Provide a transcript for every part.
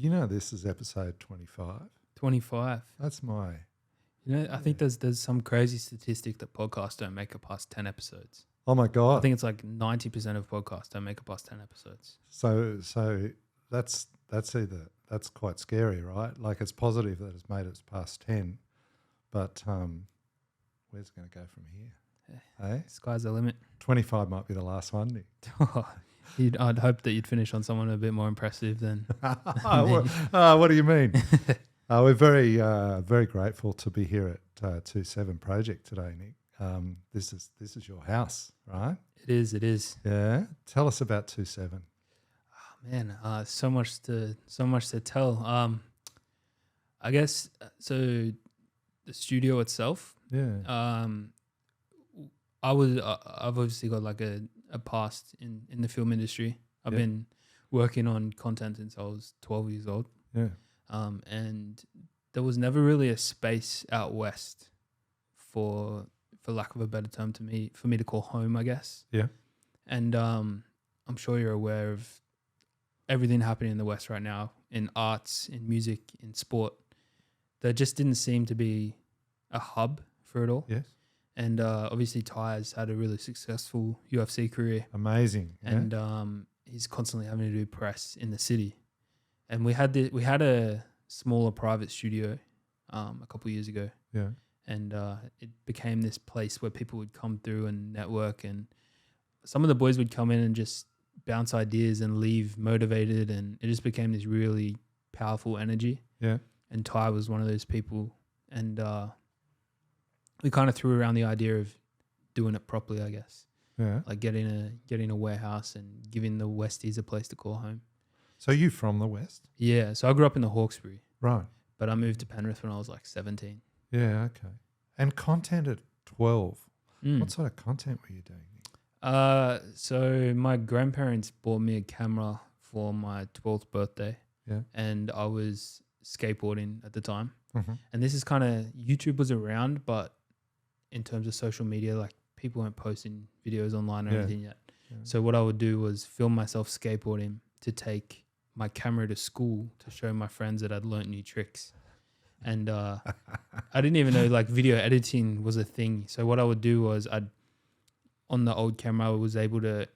You know, this is episode 25. 25. That's my... I think there's some crazy statistic that podcasts don't make it past 10 episodes. Oh, my God. I think it's like 90% of podcasts don't make it past 10 episodes. So that's quite scary, right? Like, it's positive that it's made it past 10, but where's it going to go from here? Hey? Sky's the limit. 25 might be the last one, Nick. I'd hope that you'd finish on someone a bit more impressive than... What do you mean? We're very grateful to be here at 27 Project today, Nick. This is your house, right? It is. Yeah. Tell us about 27. Oh, man, so much to tell. I guess so. The studio itself. Yeah. I've obviously got like a past in the film industry. I've been working on content since I was 12 years old. Yeah. And there was never really a space out west for lack of a better term for me to call home, I guess. Yeah. And I'm sure you're aware of everything happening in the West right now, in arts, in music, in sport. There just didn't seem to be a hub for it all. Yes. And obviously Ty's had a really successful UFC career. Amazing. Yeah. And he's constantly having to do press in the city. And we had a smaller private studio a couple of years ago. Yeah. And it became this place where people would come through and network, and some of the boys would come in and just bounce ideas and leave motivated, and it just became this really powerful energy. Yeah. And Ty was one of those people, and we kind of threw around the idea of doing it properly, I guess. Yeah. Like getting a warehouse and giving the Westies a place to call home. So you from the West? Yeah. So I grew up in the Hawkesbury. Right. But I moved to Penrith when I was like 17. Yeah, okay. And content at 12. What sort of content were you doing? So my grandparents bought me a camera for my 12th birthday. Yeah. And I was skateboarding at the time. Mm-hmm. And this is kind of, YouTube was around, but in terms of social media, like people weren't posting videos online or anything yet. Yeah. So what I would do was film myself skateboarding to take my camera to school to show my friends that I'd learnt new tricks. And I didn't even know like video editing was a thing. So what I would do was on the old camera, I was able to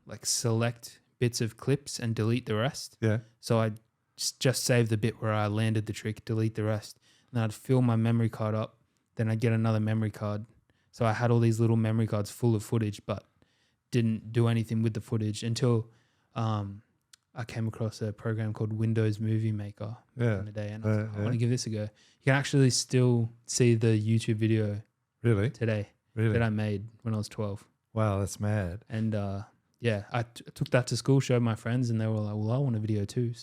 like select bits of clips and delete the rest. Yeah. So I'd just save the bit where I landed the trick, delete the rest. And then I'd fill my memory card up. Then I'd get another memory card. So I had all these little memory cards full of footage, but didn't do anything with the footage until I came across a program called Windows Movie Maker in the day, and I was like, I want to give this a go. You can actually still see the YouTube video today that I made when I was 12. Wow, that's mad. And I took that to school, showed my friends, and they were like, well, I want a video too.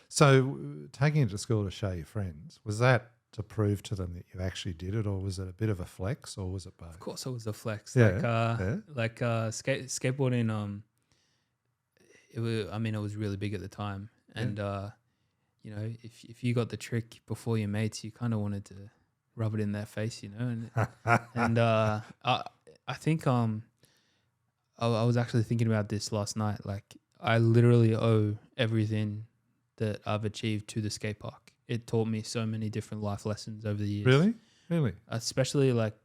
So taking it to school to show your friends, was that to prove to them that you actually did it, or was it a bit of a flex, or was it both? Of course it was a flex. Yeah. Skateboarding, it was really big at the time. And, if you got the trick before your mates, you kind of wanted to rub it in their face, And I think I was actually thinking about this last night. Like, I literally owe everything that I've achieved to the skate park. It taught me so many different life lessons over the years. Really? Especially like,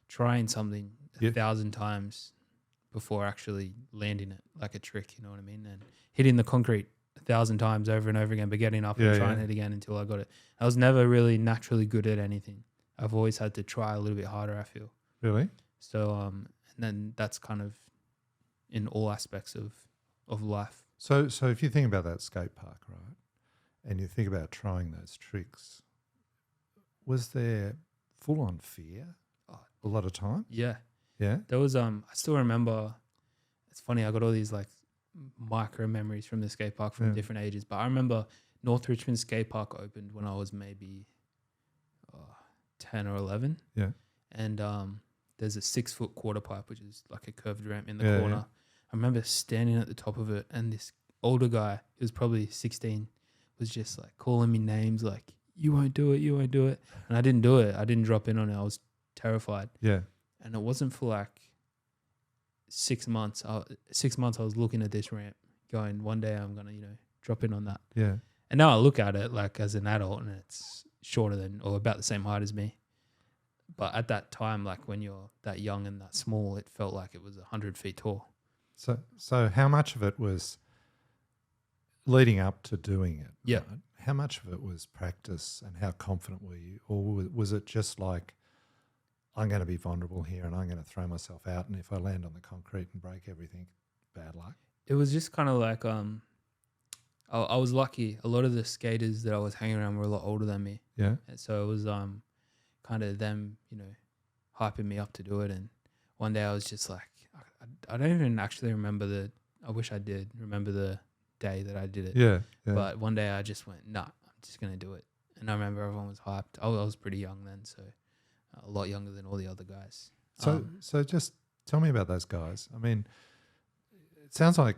trying something 1,000 times before actually landing it like a trick, you know what I mean? And hitting the concrete 1,000 times over and over again, but getting up and trying it again until I got it. I was never really naturally good at anything. I've always had to try a little bit harder, I feel. Really? So, and then that's kind of in all aspects of life. So if you think about that skate park, right, and you think about trying those tricks, was there full-on fear a lot of time? Yeah. Yeah? There was, I still remember, it's funny, I got all these like micro memories from the skate park from different ages, but I remember North Richmond skate park opened when I was maybe 10 or 11. Yeah. And there's a 6-foot quarter pipe, which is like a curved ramp in the corner. Yeah. I remember standing at the top of it, and this older guy, who was probably 16, was just like calling me names like, you won't do it. And I didn't do it. I didn't drop in on it. I was terrified. Yeah. And it wasn't for like 6 months. 6 months I was looking at this ramp going, one day I'm going to, drop in on that. Yeah. And now I look at it like as an adult and it's shorter than or about the same height as me. But at that time, like when you're that young and that small, it felt like it was 100 feet tall. So how much of it was leading up to doing it? Yeah. Right? How much of it was practice and how confident were you? Or was it just like, I'm going to be vulnerable here and I'm going to throw myself out, and if I land on the concrete and break everything, bad luck? It was just kind of like I was lucky. A lot of the skaters that I was hanging around were a lot older than me. Yeah. And so it was kind of them, you know, hyping me up to do it. And one day I was just like, I don't even actually remember I wish I did remember the day that I did it. Yeah. But one day I just went, nah, I'm just going to do it. And I remember everyone was hyped. I was pretty young then, so a lot younger than all the other guys. So just tell me about those guys. I mean, it sounds like,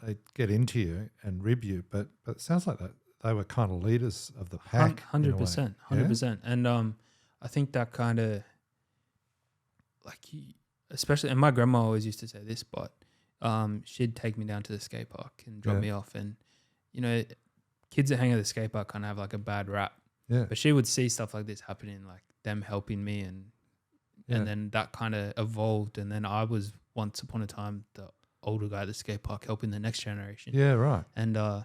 they get into you and rib you, but it sounds like that they were kind of leaders of the pack. 100%. 100%. And I think that kind of, like, especially, and my grandma always used to say this, but she'd take me down to the skate park and drop me off. And, you know, kids that hang at the skate park kind of have like a bad rap. Yeah. But she would see stuff like this happening, like them helping me, and then that kind of evolved. And then I was once upon a time the older guy at the skate park helping the next generation. Yeah, right. And I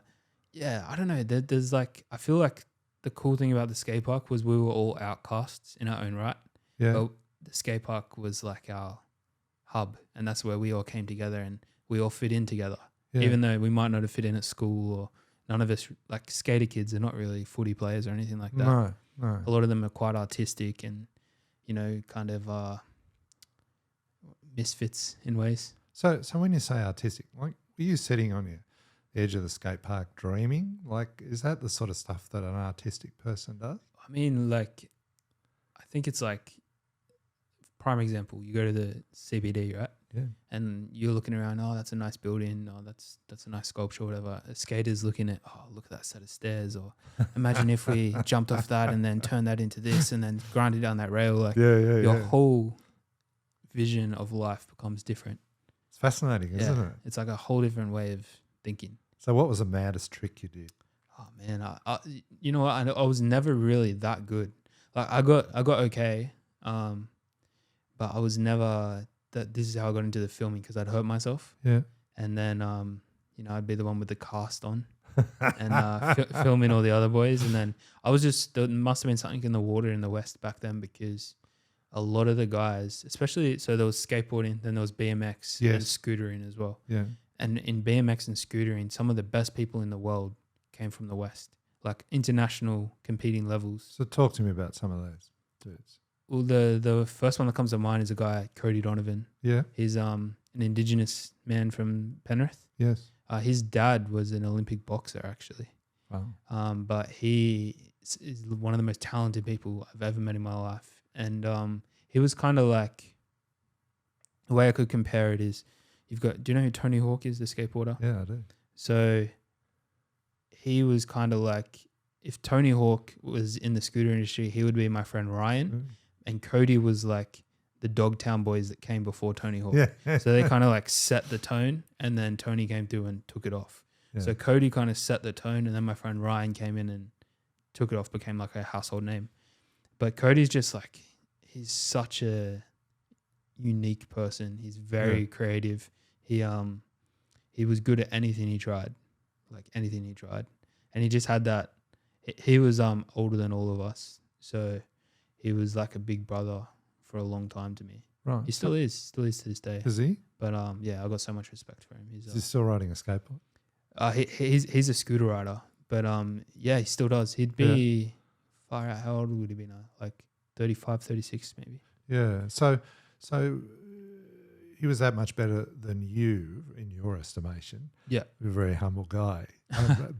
don't know. There's like, I feel like the cool thing about the skate park was we were all outcasts in our own right. Yeah. But the skate park was like our hub, and that's where we all came together and we all fit in together. Yeah. Even though we might not have fit in at school, or none of us, like skater kids, are not really footy players or anything like that. No. A lot of them are quite artistic and, you know, kind of misfits in ways. So when you say artistic, like, were you sitting on the edge of the skate park dreaming? Like, is that the sort of stuff that an artistic person does? I mean, like, I think it's like, prime example, you go to the CBD, right? Yeah. And you're looking around, oh, that's a nice building, oh, that's a nice sculpture, whatever. A skater's looking at, oh, look at that set of stairs, or imagine if we jumped off that and then turned that into this and then grinded down that rail. Like, your whole vision of life becomes different. It's fascinating, isn't it? It's like a whole different way of thinking. So what was the maddest trick you did? Oh man, I you know what? I was never really that good. Like I got okay, but I was never that. This is how I got into the filming, because I'd hurt myself. Yeah. And then you know, I'd be the one with the cast on and filming all the other boys. And then I was just, there must have been something in the water in the West back then, because a lot of the guys, especially, so there was skateboarding, then there was BMX and scootering as well. Yeah. And in BMX and scootering, some of the best people in the world came from the West, like international competing levels. So talk to me about some of those dudes. Well, the first one that comes to mind is a guy, Cody Donovan. Yeah. He's an Indigenous man from Penrith. Yes. His dad was an Olympic boxer, actually. Wow. But he is one of the most talented people I've ever met in my life. And he was kind of like, the way I could compare it is, do you know who Tony Hawk is, the skateboarder? Yeah, I do. So he was kind of like, if Tony Hawk was in the scooter industry, he would be my friend Ryan. Mm. And Cody was like the Dogtown boys that came before Tony Hawk. Yeah. So they kind of like set the tone, and then Tony came through and took it off. Yeah. So Cody kind of set the tone, and then my friend Ryan came in and took it off, became like a household name. But Cody's just like, he's such a unique person. He's very creative. He was good at anything he tried, like anything he tried. And he just had that, he was older than all of us. So he was like a big brother for a long time to me. Right. He still is to this day. Is he? But yeah, I got so much respect for him. Is he still riding a skateboard? He's a scooter rider, but yeah, he still does. He'd be far out. How old would he be now? Like 35, 36 maybe. Yeah. So he was that much better than you in your estimation. Yeah. You're a very humble guy.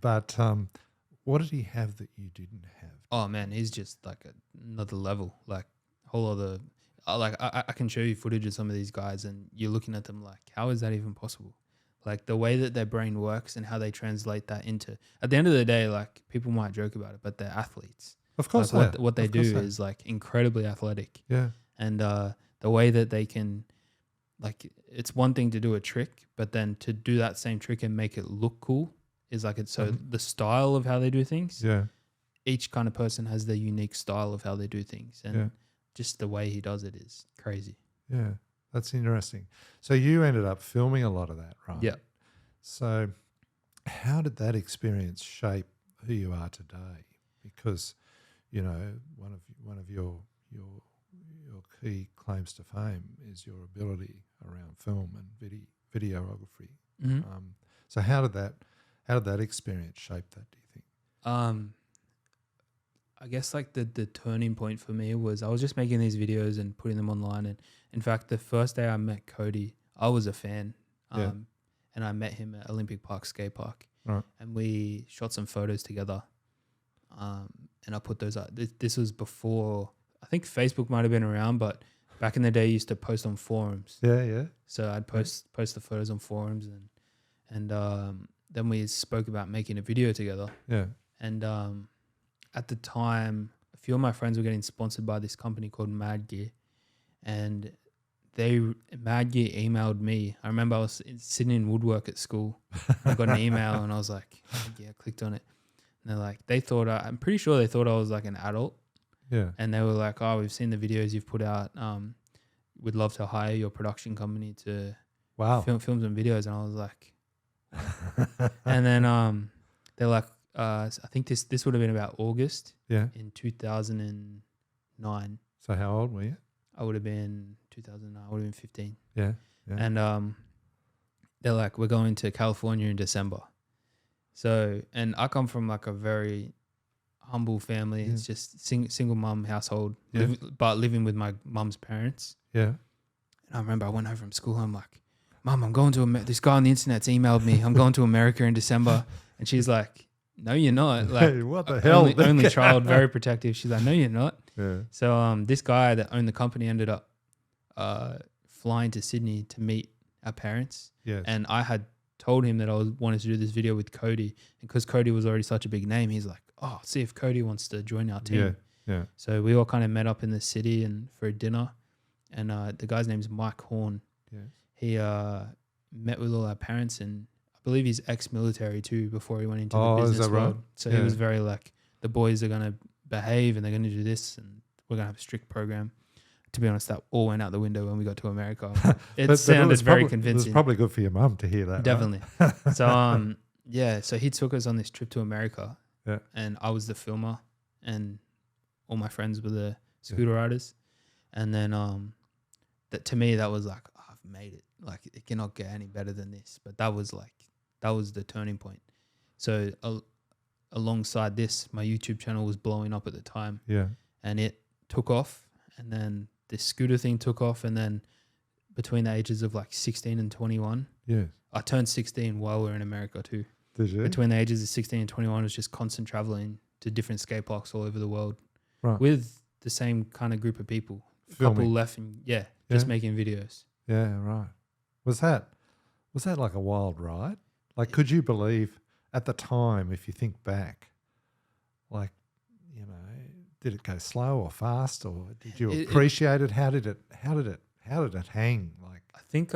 But what did he have that you didn't have? Oh man, he's just like another level, like whole other. Like I can show you footage of some of these guys, and you're looking at them like, how is that even possible? Like the way that their brain works and how they translate that into. At the end of the day, like people might joke about it, but they're athletes. Of course, like what they do is like incredibly athletic. Yeah. And the way that they can like it's one thing to do a trick, but then to do that same trick and make it look cool is like it's so the style of how they do things. Yeah. Each kind of person has their unique style of how they do things, and just the way he does it is crazy. Yeah. That's interesting. So you ended up filming a lot of that, right? Yeah. So how did that experience shape who you are today? Because, you know, one of your key claims to fame is your ability around film and videography. So how did that experience shape that, do you think? I guess like the turning point for me was I was just making these videos and putting them online. And in fact, the first day I met Cody, I was a fan. And I met him at Olympic Park skate park. Right. And we shot some photos together. And I put those up. This was before, I think Facebook might have been around, but back in the day, I used to post on forums. Yeah. So I'd post the photos on forums, and then we spoke about making a video together. Yeah. And at the time, a few of my friends were getting sponsored by this company called Mad Gear, and Mad Gear emailed me. I remember I was sitting in woodwork at school. I got an email, and I was like, I clicked on it. And they're like, I'm pretty sure they thought I was like an adult. Yeah. And they were like, oh, we've seen the videos you've put out. We'd love to hire your production company to film some videos. And I was like, and then they're like, I think this would have been about August in 2009. So how old were you? I would have been 2009. I would have been 15. Yeah. And they're like, we're going to California in December. So, and I come from like a very humble family. It's just single mum household, but living with my mum's parents. Yeah. And I remember I went home from school. I'm like, Mum, I'm going to this guy on the internet's emailed me. I'm going to America in December. And she's like, no, you're not. Like, hey, what the hell? Only child, very protective. She's like, no, you're not. Yeah. So this guy that owned the company ended up flying to Sydney to meet our parents. Yes. And I had told him that I wanted to do this video with Cody. And because Cody was already such a big name, he's like, oh, see if Cody wants to join our team. Yeah. So we all kind of met up in the city and for a dinner. And the guy's name's Mike Horn. Yes. He met with all our parents, and I believe he's ex-military too before he went into the business world. Right? So he was very like, the boys are going to behave and they're going to do this and we're going to have a strict program. To be honest, that all went out the window when we got to America. It sounded very convincing. It was probably good for your mum to hear that. Definitely. Right? So, so he took us on this trip to America. Yeah. And I was the filmer and all my friends were the scooter riders. And then that to me, that was like, oh, I've made it. Like, it cannot get any better than this. But that was the turning point. So alongside this, my YouTube channel was blowing up at the time. Yeah. And it took off. And then this scooter thing took off. And then between the ages of like 16 and 21, I turned 16 while we were in America too. Did you? Between the ages of 16 and 21 was just constant traveling to different skate parks all over the world. Right. With the same kind of group of people. A couple left and just making videos. Yeah, right. Was that like a wild ride? Like, could you believe at the time, if you think back, like, you know, did it go slow or fast, or did you appreciate it? How did it hang? Like, I think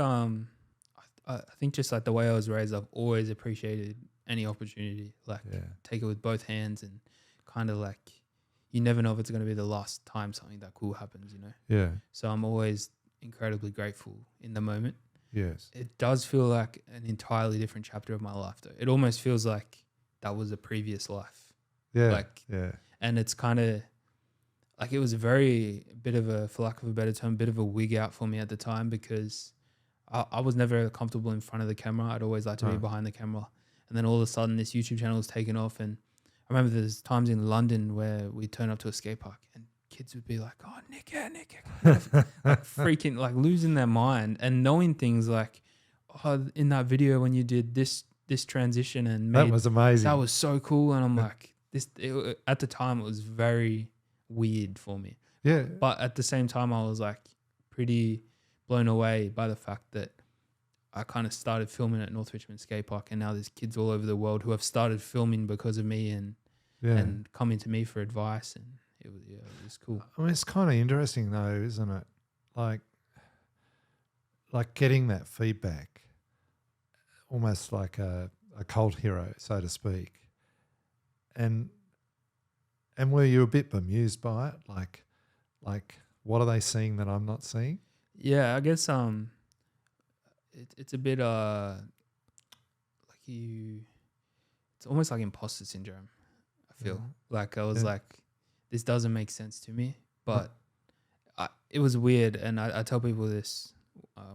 just like the way I was raised, I've always appreciated any opportunity. Like, take it with both hands, and kind of like, you never know if it's going to be the last time something that cool happens, you know? Yeah. So I'm always incredibly grateful in the moment. Yes. It does feel like an entirely different chapter of my life, though. It almost feels like that was a previous life. Yeah. And it's kind of like, it was a bit of a, for lack of a better term, bit of a wig out for me at the time, because I was never comfortable in front of the camera. I'd always like to be behind the camera. And then all of a sudden this YouTube channel was taken off, and I remember there's times in London where we turn up to a skate park and kids would be like, oh, Nick, like freaking, like losing their mind, and knowing things like, oh, in that video when you did this transition and that was amazing. That was so cool. And I'm like, at the time it was very weird for me. Yeah. But at the same time, I was like pretty blown away by the fact that I kind of started filming at North Richmond Skate Park, and now there's kids all over the world who have started filming because of me and coming to me for advice, and it was cool. I mean, it's kind of interesting though, isn't it? Like, like getting that feedback, almost like a cult hero, so to speak. And were you a bit bemused by it? Like what are they seeing that I'm not seeing? Yeah, I guess it's a bit it's almost like imposter syndrome. I feel like I was Yeah. like, this doesn't make sense to me, but it was weird, and I tell people this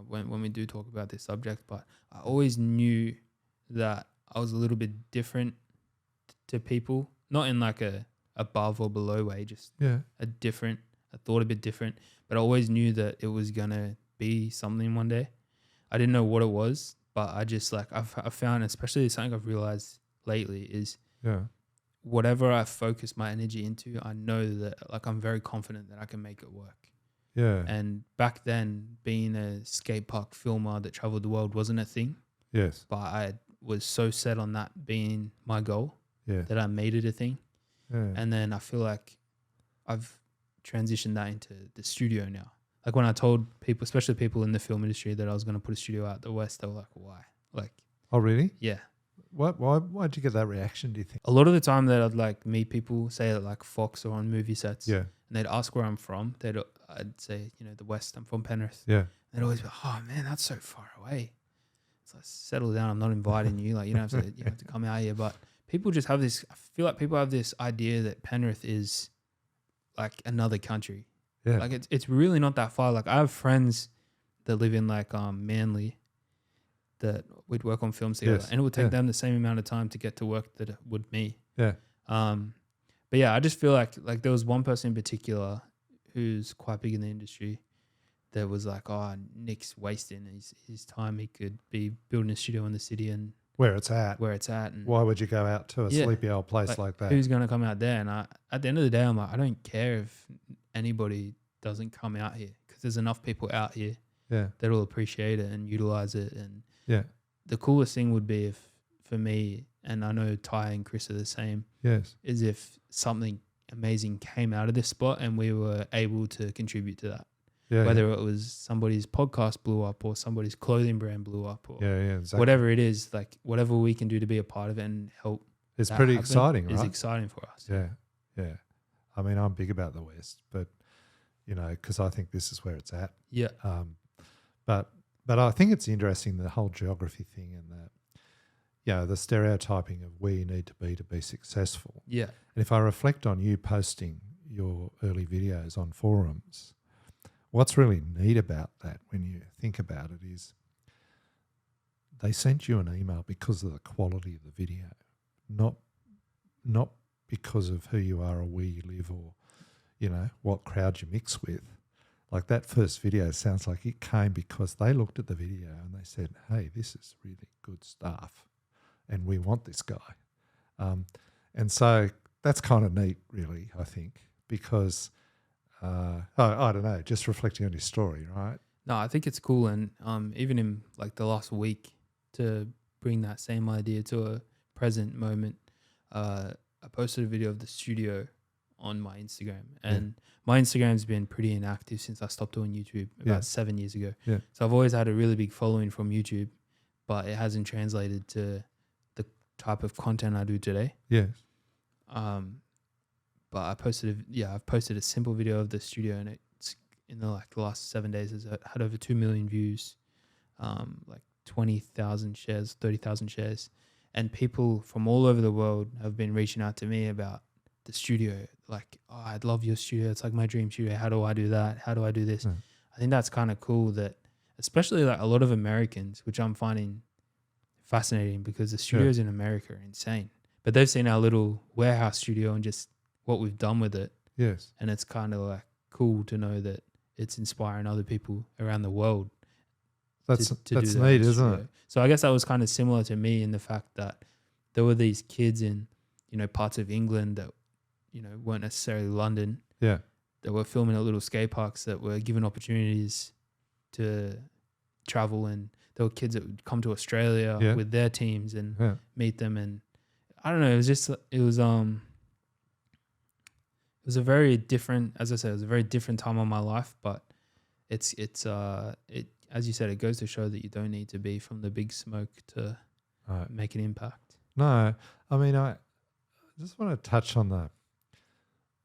when we do talk about this subject, but I always knew that I was a little bit different to people, not in like a above or below way, just Yeah. I thought a bit different, but I always knew that it was gonna be something one day. I didn't know what it was, but I just like I've found, especially something I've realized lately, is Yeah. whatever I focus my energy into, I know that like I'm very confident that I can make it work. Yeah. And back then, being a skate park filmer that traveled the world wasn't a thing, Yes. but I was so set on that being my goal Yeah. that I made it a thing. Yeah. And then I feel like I've transitioned that into the studio now. Like when I told people, especially people in the film industry, that I was going to put a studio out the West, they were like, why? Like, Oh, really? yeah. Why'd you get that reaction, do you think? A lot of the time that I'd like meet people, say at like Fox or on movie sets, Yeah. and they'd ask where I'm from. I'd say, the West, I'm from Penrith. Yeah. And they'd always be like, oh man, that's so far away. It's like, settle down, I'm not inviting you. Like, you don't have to come out here. But people just have this, I feel like people have this idea that Penrith is like another country. Yeah. Like it's really not that far. Like I have friends that live in like Manly that we'd work on films together, Yes. and it would take Yeah. them the same amount of time to get to work that it would me. Yeah. But yeah, I just feel like there was one person in particular who's quite big in the industry that was like, oh, Nick's wasting his time. He could be building a studio in the city and Where it's at. and Why would you go out to a Yeah. sleepy old place like that? who's going to come out there? And at the end of the day, I'm like, I don't care if anybody doesn't come out here, because there's enough people out here Yeah. that will appreciate it and utilize it. And Yeah. the coolest thing would be if, for me, and I know Ty and Chris are the same, Yes. is if something amazing came out of this spot and we were able to contribute to that. Yeah. Whether it was somebody's podcast blew up or somebody's clothing brand blew up or Yeah. Exactly. whatever it is, like whatever we can do to be a part of it and help It's that pretty happen exciting, is right? exciting for us. Yeah. Yeah. I mean, I'm big about the West, but because I think this is where it's at. Yeah. But I think it's interesting, the whole geography thing, and that, the stereotyping of where you need to be successful. Yeah. And if I reflect on you posting your early videos on forums, what's really neat about that when you think about it is they sent you an email because of the quality of the video, not because of who you are or where you live or, what crowd you mix with. Like that first video sounds like it came because they looked at the video and they said, hey, this is really good stuff and we want this guy. And so that's kind of neat, really, I think, because, I don't know, just reflecting on your story, right? No, I think it's cool. And even in like the last week, to bring that same idea to a present moment, I posted a video of the studio on my Instagram, and my Instagram's been pretty inactive since I stopped doing YouTube about 7 years ago. Yeah. So I've always had a really big following from YouTube, but it hasn't translated to the type of content I do today. Yes. But I've posted a simple video of the studio, and it's in the last 7 days has had over 2 million views, like 20,000 shares, 30,000 shares, and people from all over the world have been reaching out to me about the studio. Like, oh, I'd love your studio. It's like my dream studio. How do I do that? How do I do this? I think that's kind of cool, that especially like a lot of Americans, which I'm finding fascinating, because the studios in America are insane, but they've seen our little warehouse studio and just what we've done with it. Yes. And it's kind of like cool to know that it's inspiring other people around the world. That's to do that neat, in the isn't it? studio. So I guess that was kind of similar to me in the fact that there were these kids in, parts of England that, weren't necessarily London, Yeah. that were filming at little skate parks, that were given opportunities to travel, and there were kids that would come to Australia with their teams and meet them. And I don't know, it was a very different, as I said, it was a very different time of my life, but I as you said, it goes to show that you don't need to be from the big smoke to Right. make an impact. No, I mean, I just want to touch on the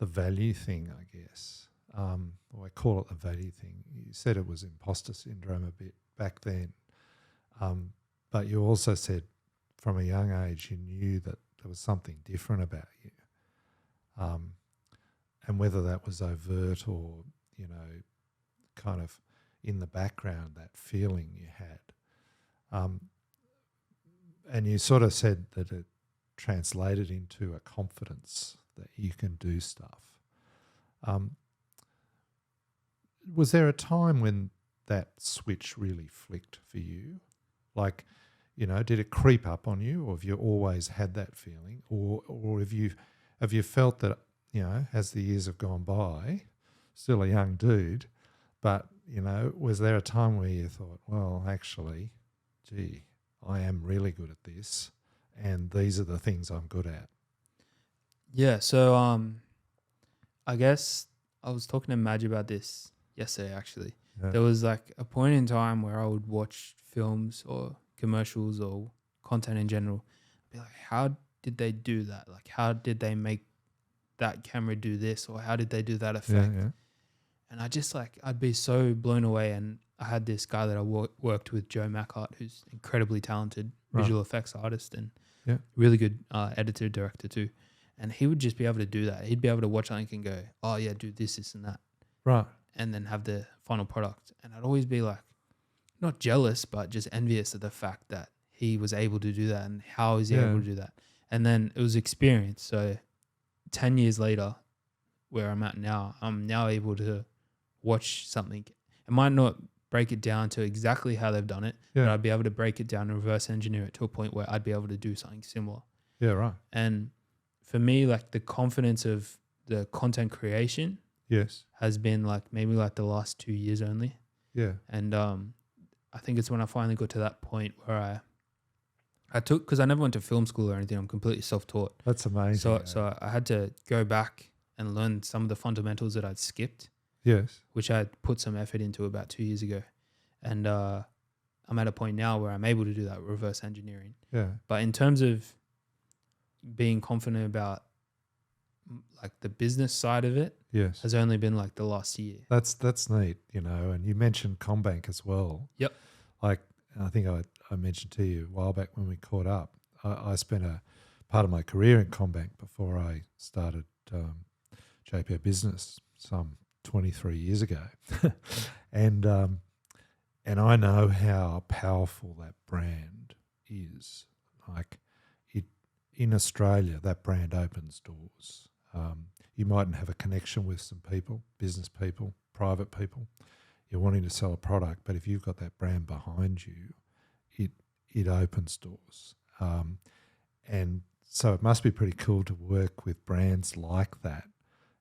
value thing, I guess. Or I call it the value thing. You said it was imposter syndrome a bit back then. But you also said from a young age you knew that there was something different about you. And whether that was overt or, kind of in the background, that feeling you had. And you sort of said that it translated into a confidence that you can do stuff. Was there a time when that switch really flicked for you? Like, did it creep up on you, or have you always had that feeling, or have you felt that, as the years have gone by, still a young dude, but, was there a time where you thought, well, actually, gee, I am really good at this, and these are the things I'm good at? Yeah, so I guess I was talking to Madge about this yesterday, actually. Yeah. There was like a point in time where I would watch films or commercials or content in general, be like, how did they do that? Like, how did they make that camera do this, or how did they do that effect? Yeah. And I just I'd be so blown away. And I had this guy that I worked with, Joe Mackhart, who's incredibly talented visual effects artist and really good editor, director too. And he would just be able to do that. He'd be able to watch something and go, oh yeah, do this and that. Right. And then have the final product. And I'd always be like, not jealous, but just envious of the fact that he was able to do that and how is he able to do that. And then it was experience. So 10 years later, where I'm at now, I'm now able to watch something. It might not break it down to exactly how they've done it, but I'd be able to break it down and reverse engineer it to a point where I'd be able to do something similar. Yeah, right. And for me, like the confidence of the content creation has been maybe the last 2 years only. Yeah. And I think it's when I finally got to that point where I took, because I never went to film school or anything, I'm completely self-taught. That's amazing. So I had to go back and learn some of the fundamentals that I'd skipped. Yes. Which I had put some effort into about 2 years ago. And I'm at a point now where I'm able to do that reverse engineering. Yeah. But in terms of being confident about the business side of it, has only been the last year. That's neat, and you mentioned CommBank as well. Yep. I think I mentioned to you a while back when we caught up, I spent a part of my career in CommBank before I started JPO Business some 23 years ago. And I know how powerful that brand is. In Australia, that brand opens doors. You mightn't have a connection with some people, business people, private people. You're wanting to sell a product, but if you've got that brand behind you, it opens doors. And so it must be pretty cool to work with brands like that.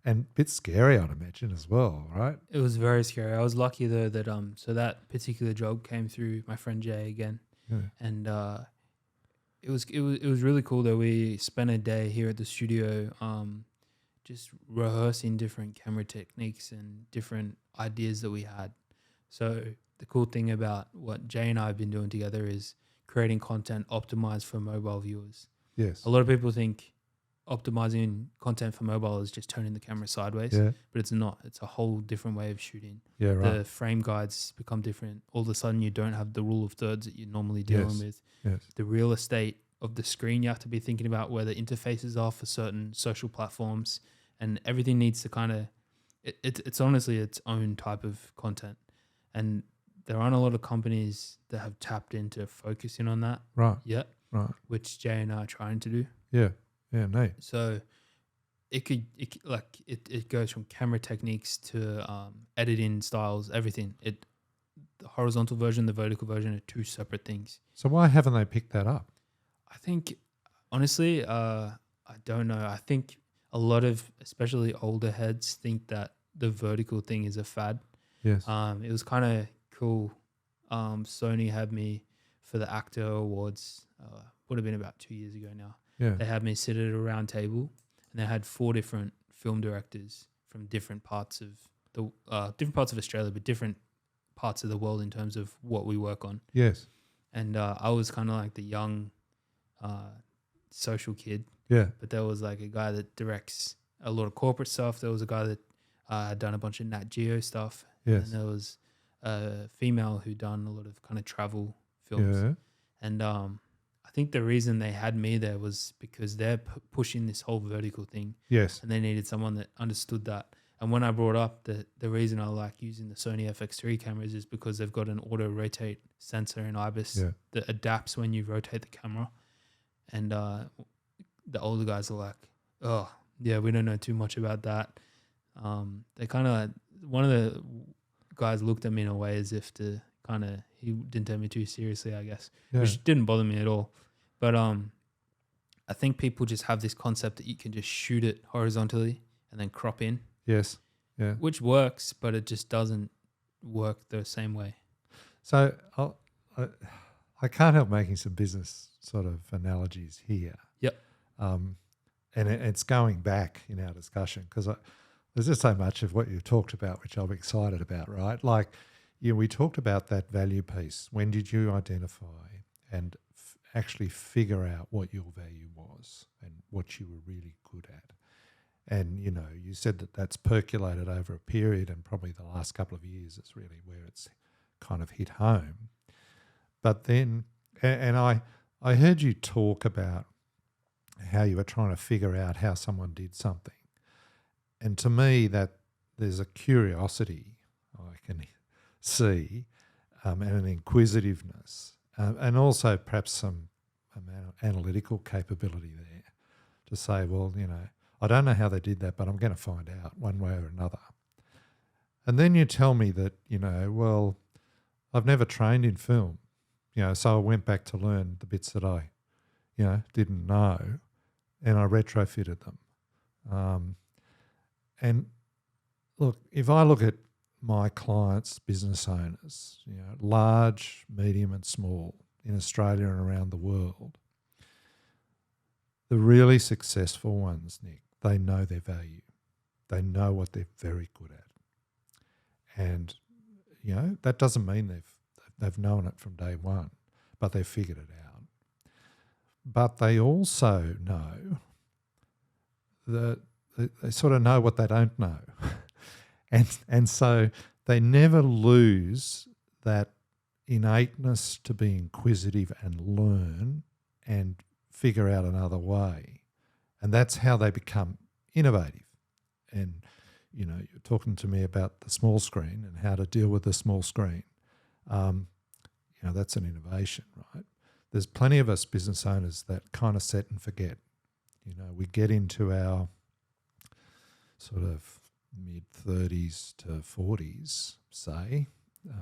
And a bit scary, I'd imagine, as well, right? It was very scary. I was lucky though that so that particular job came through my friend Jay again. Yeah. And it was really cool though. We spent a day here at the studio just rehearsing different camera techniques and different ideas that we had. So the cool thing about what Jay and I have been doing together is creating content optimized for mobile viewers. Yes. A lot of people think optimizing content for mobile is just turning the camera sideways, but it's not. It's a whole different way of shooting. Yeah, right. The frame guides become different. All of a sudden, you don't have the rule of thirds that you're normally dealing with. Yes. The real estate of the screen, you have to be thinking about where the interfaces are for certain social platforms, and everything needs to kind of. It's honestly its own type of content, and there aren't a lot of companies that have tapped into focusing on that yet. Right. Which Jay and I are trying to do. Yeah. Yeah, neat. So it goes from camera techniques to editing styles, everything. The horizontal version, the vertical version are two separate things. So why haven't they picked that up? I think, honestly, I don't know. I think a lot of, especially older heads, think that the vertical thing is a fad. Yes. It was kind of cool. Sony had me for the Actor Awards. Would have been about 2 years ago now. Yeah. They had me sit at a round table, and they had 4 different film directors from different parts of Australia, but different parts of the world in terms of what we work on. Yes. And I was kind of like the young social kid. Yeah. But there was like a guy that directs a lot of corporate stuff. There was a guy that had done a bunch of Nat Geo stuff. Yes. And there was a female who done a lot of kind of travel films. Yeah. And I think the reason they had me there was because they're pushing this whole vertical thing. Yes. And they needed someone that understood that. And when I brought up the reason I like using the Sony FX3 cameras is because they've got an auto rotate sensor in IBIS that adapts when you rotate the camera. And the older guys are like, oh, yeah, we don't know too much about that. They kind of, one of the guys looked at me in a way as if to kind of, he didn't take me too seriously, I guess, which didn't bother me at all. But I think people just have this concept that you can just shoot it horizontally and then crop in. Yes. Yeah. Which works, but it just doesn't work the same way. So I can't help making some business sort of analogies here. Yep. And it's going back in our discussion because there's just so much of what you talked about which I'm excited about, right? Like, we talked about that value piece. When did you identify and actually figure out what your value was and what you were really good at? And, you said that that's percolated over a period, and probably the last couple of years is really where it's kind of hit home. But then, and I heard you talk about how you were trying to figure out how someone did something. And to me, that there's a curiosity I can see and an inquisitiveness and also perhaps some analytical capability there to say, well, I don't know how they did that, but I'm going to find out one way or another. And then you tell me that, well, I've never trained in film, so I went back to learn the bits that I, didn't know, and I retrofitted them. And look, if I look at my clients, business owners, large, medium and small in Australia and around the world, the really successful ones, Nick, they know their value. They know what they're very good at. And, that doesn't mean they've known it from day one, but they've figured it out. But they also know that they sort of know what they don't know. and so they never lose that innateness to be inquisitive and learn and figure out another way. And that's how they become innovative. And, you're talking to me about the small screen and how to deal with the small screen. That's an innovation, right? There's plenty of us business owners that kind of set and forget. We get into our sort of mid-30s to 40s, say,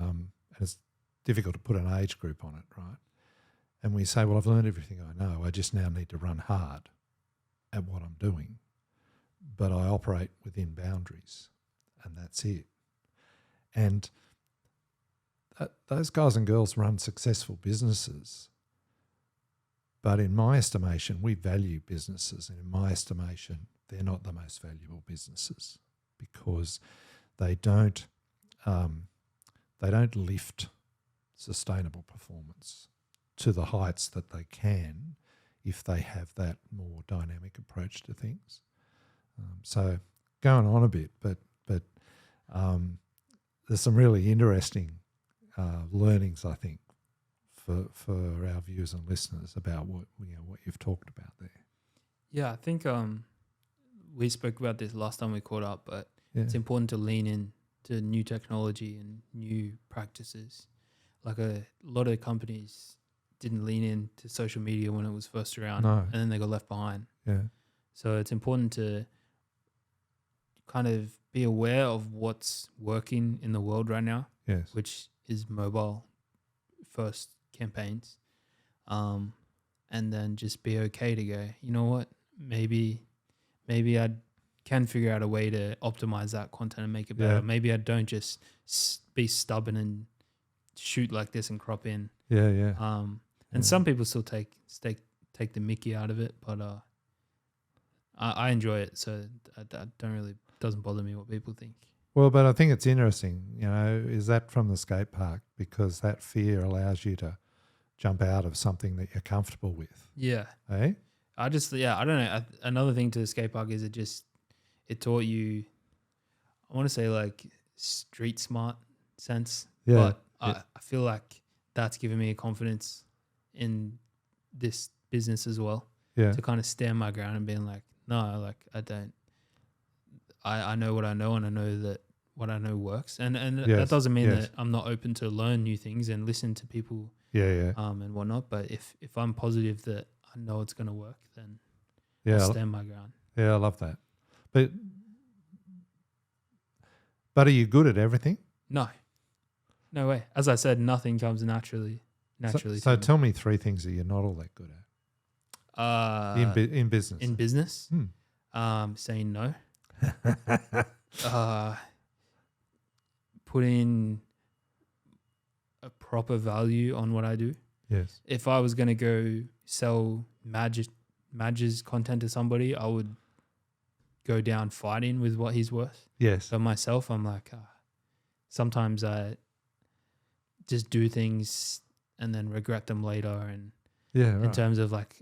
and it's difficult to put an age group on it, right? And we say, well, I've learned everything I know. I just now need to run hard at what I'm doing. But I operate within boundaries, and that's it. And those guys and girls run successful businesses. But in my estimation, we value businesses. And in my estimation, they're not the most valuable businesses because they don't lift sustainable performance to the heights that they can if they have that more dynamic approach to things. So going on a bit, but there's some really interesting learnings, I think, for our viewers and listeners about what you've talked about there. Yeah, I think we spoke about this last time we caught up, but it's important to lean in to new technology and new practices. Like a lot of the companies didn't lean into social media when it was first around, and then they got left behind. Yeah. So it's important to kind of be aware of what's working in the world right now, which is mobile first campaigns, and then just be okay to go, you know what, maybe I can figure out a way to optimize that content and make it better. Maybe I don't just be stubborn and shoot like this and crop in. And some people still take the mickey out of it, but I enjoy it, so I don't really, doesn't bother me what people think. Well, but I think it's interesting, is that from the skate park? Because that fear allows you to jump out of something that you're comfortable with. Yeah. Eh? I don't know. Another thing to the skate park is it taught you, I want to say like street smart sense. Yeah. But Yeah. I feel like that's given me a confidence in this business as well. Yeah. To kind of stand my ground and being like, no, like I know what I know, and I know that what I know works. And that doesn't mean that I'm not open to learn new things and listen to people and whatnot. But if I'm positive that I know it's going to work, then I'll stand my ground. Yeah, I love that. But are you good at everything? No way. As I said, nothing comes naturally. So tell me 3 things that you're not all that good at. In business. In business, saying no. Put in a proper value on what I do. Yes. If I was going to go sell Madge's content to somebody, I would go down fighting with what he's worth. Yes. So myself, I'm like, sometimes I just do things and then regret them later. And in terms of like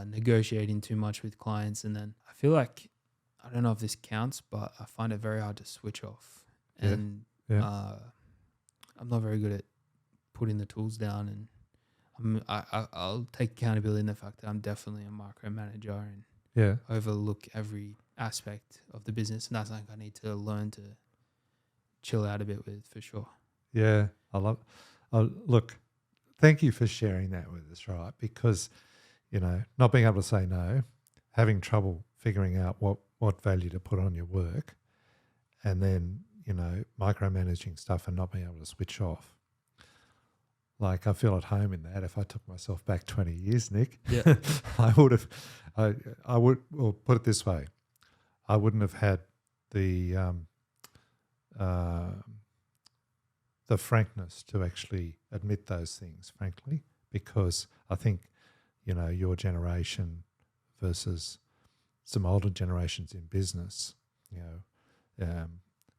negotiating too much with clients, and then I feel like, I don't know if this counts, but I find it very hard to switch off. And I'm not very good at putting the tools down, and I'll take accountability in the fact that I'm definitely a micromanager and overlook every aspect of the business, and that's something I need to learn to chill out a bit with, for sure. Yeah, I love. Look, thank you for sharing that with us, right? Because not being able to say no, having trouble figuring out what value to put on your work, and then micromanaging stuff and not being able to switch off. Like, I feel at home in that. If I took myself back 20 years, Nick, I would, well, put it this way, I wouldn't have had the frankness to actually admit those things, frankly, because I think, your generation versus some older generations in business,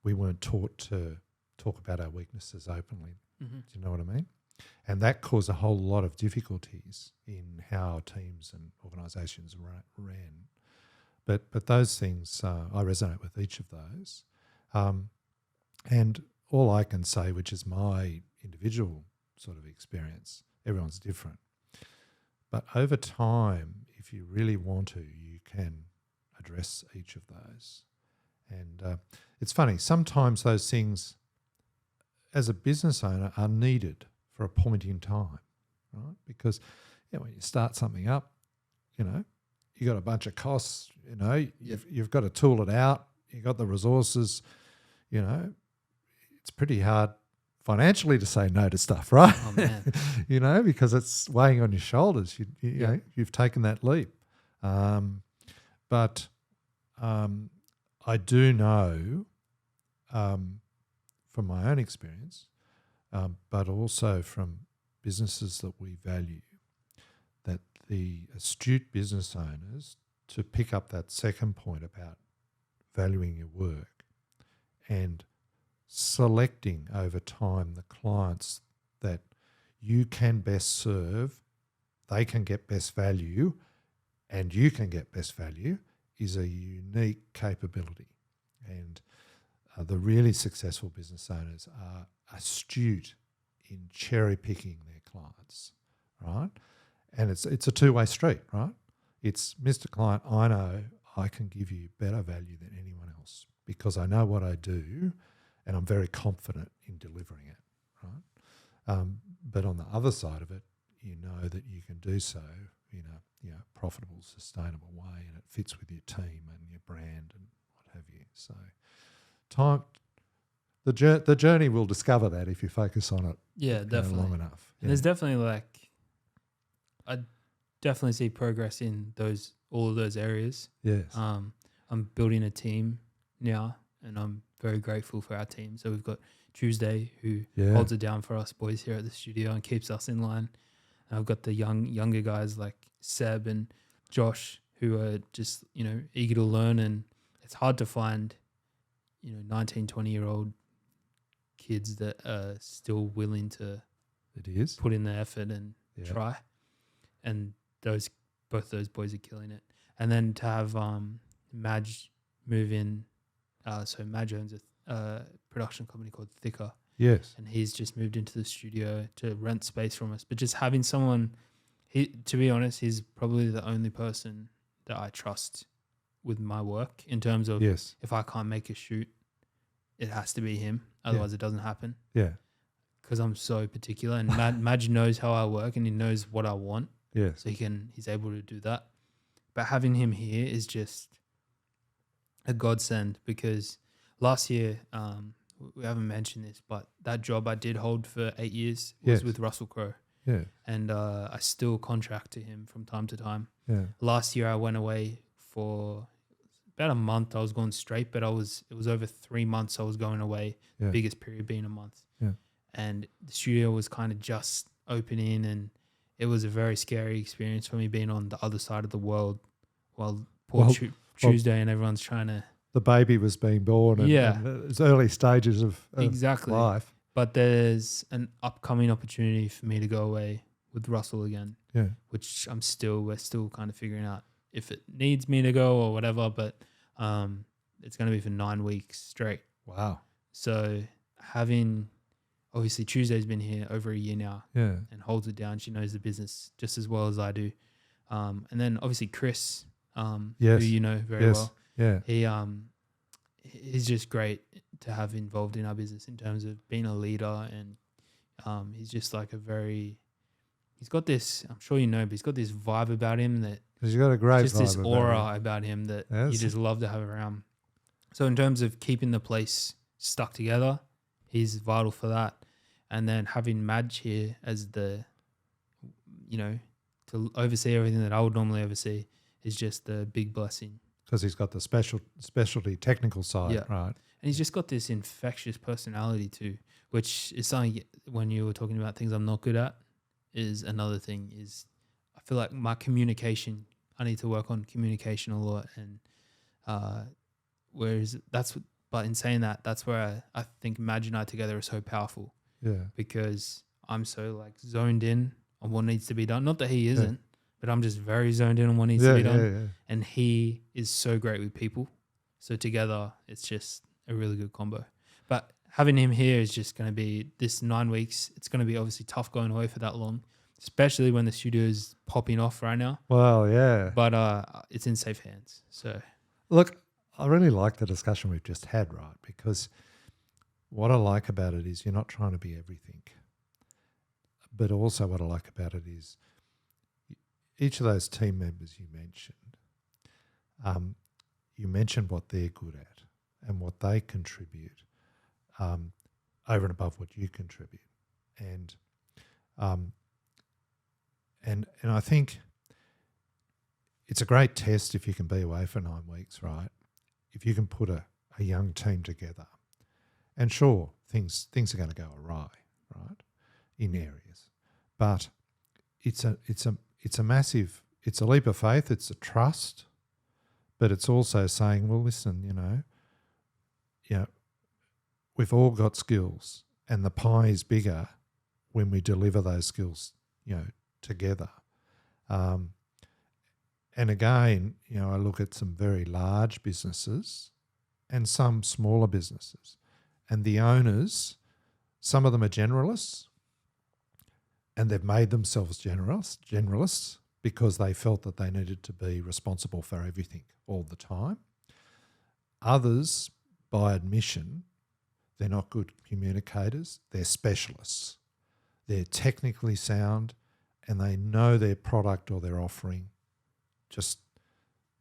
we weren't taught to talk about our weaknesses openly. Mm-hmm. Do you know what I mean? And that caused a whole lot of difficulties in how teams and organisations ran. But those things, I resonate with each of those. And all I can say, which is my individual sort of experience, everyone's different. But over time, if you really want to, you can address each of those. And it's funny, sometimes those things, as a business owner, are needed for a point in time, right? Because when you start something up, you got a bunch of costs, you've got to tool it out, you've got the resources, it's pretty hard financially to say no to stuff, right? Oh, man. Because it's weighing on your shoulders. You've taken that leap. But I do know from my own experience, but also from businesses that we value, that the astute business owners, to pick up that second point about valuing your work and selecting over time the clients that you can best serve, they can get best value, and you can get best value, is a unique capability. And the really successful business owners are astute in cherry picking their clients, right? And it's a two-way street, right? It's, Mr. Client, I know I can give you better value than anyone else because I know what I do and I'm very confident in delivering it, right? But on the other side of it, you know that you can do so in a profitable, sustainable way, and it fits with your team and your brand and what have you. So the journey will discover that if you focus on it definitely long enough. And there's definitely I definitely see progress in all of those areas. Yes. I'm building a team now, and I'm very grateful for our team. So we've got Tuesday, who holds it down for us boys here at the studio and keeps us in line. And I've got the younger guys like Seb and Josh, who are just eager to learn, and it's hard to find 19, 20-year-old kids that are still willing to It is. put in the effort and Yeah. try. And both those boys are killing it. And then to have Madge move in, so Madge owns a production company called Thicker, Yes. and he's just moved into the studio to rent space from us. But just having someone, to be honest, he's probably the only person that I trust with my work in terms of Yes. if I can't make a shoot, it has to be him. Otherwise, it doesn't happen. Yeah. Because I'm so particular, and Madge knows how I work, and he knows what I want, Yes. so he's able to do that. But having him here is just a godsend, because last year, we haven't mentioned this, but that job I did hold for 8 years was Yes. with Russell Crowe, Yeah. and I still contract to him from time to time. Yeah. Last year I went away for about a month. I was going straight, but it was over 3 months I was going away. Yeah. The biggest period being a month. Yeah. And the studio was kind of just opening, and it was a very scary experience for me being on the other side of the world while Tuesday and everyone's trying to. The baby was being born. And, and it's early stages of exactly life. But there's an upcoming opportunity for me to go away with Russell again. Yeah. Which we're still kind of figuring out if it needs me to go or whatever. But it's going to be for 9 weeks straight. Wow. So obviously Tuesday's been here over a year now, and holds it down. She knows the business just as well as I do. And then obviously Chris, yes. who you know very well. Yeah. He's just great to have involved in our business in terms of being a leader, and he's just like he's got this, I'm sure you know, but he's got this vibe about him that he's got a great just vibe this aura about about him that Yes. you just love to have around. So in terms of keeping the place stuck together, he's vital for that. And then having Madge here as to oversee everything that I would normally oversee is just a big blessing. Because he's got the specialty technical side, right? And he's just got this infectious personality too, which is something, when you were talking about things I'm not good at, is another thing. Is I feel like my communication, I need to work on communication a lot, and but in saying that, that's where I think Madge and I together are so powerful. Yeah. Because I'm so like zoned in on what needs to be done. Not that he isn't, but I'm just very zoned in on what needs to be done. Yeah. And he is so great with people. So together, it's just a really good combo. But having him here is just going to be this 9 weeks. It's going to be obviously tough going away for that long, especially when the studio is popping off right now. Well, yeah. But it's in safe hands. So look, I really like the discussion we've just had, right? Because what I like about it is you're not trying to be everything. But also what I like about it is each of those team members you mentioned what they're good at and what they contribute over and above what you contribute. And I think it's a great test if you can be away for 9 weeks, right? If you can put a young team together. And sure, things are going to go awry, right, in areas. But it's a massive, it's a leap of faith, it's a trust, but it's also saying, well, listen, we've all got skills, and the pie is bigger when we deliver those skills, together. And again, I look at some very large businesses and some smaller businesses, and the owners, some of them are generalists, and they've made themselves generalists because they felt that they needed to be responsible for everything all the time. Others, by admission, they're not good communicators. They're specialists. They're technically sound, and they know their product or their offering just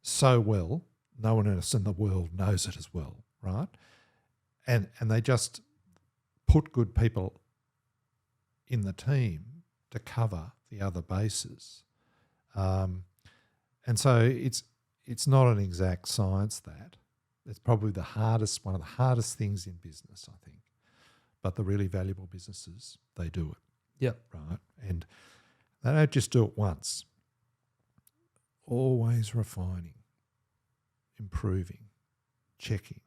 so well, no one else in the world knows it as well, right? And they just put good people in the team to cover the other bases. And so it's not an exact science, that. It's probably one of the hardest things in business, I think. But the really valuable businesses, they do it. Yeah. Right? And they don't just do it once. Always refining, improving, checking,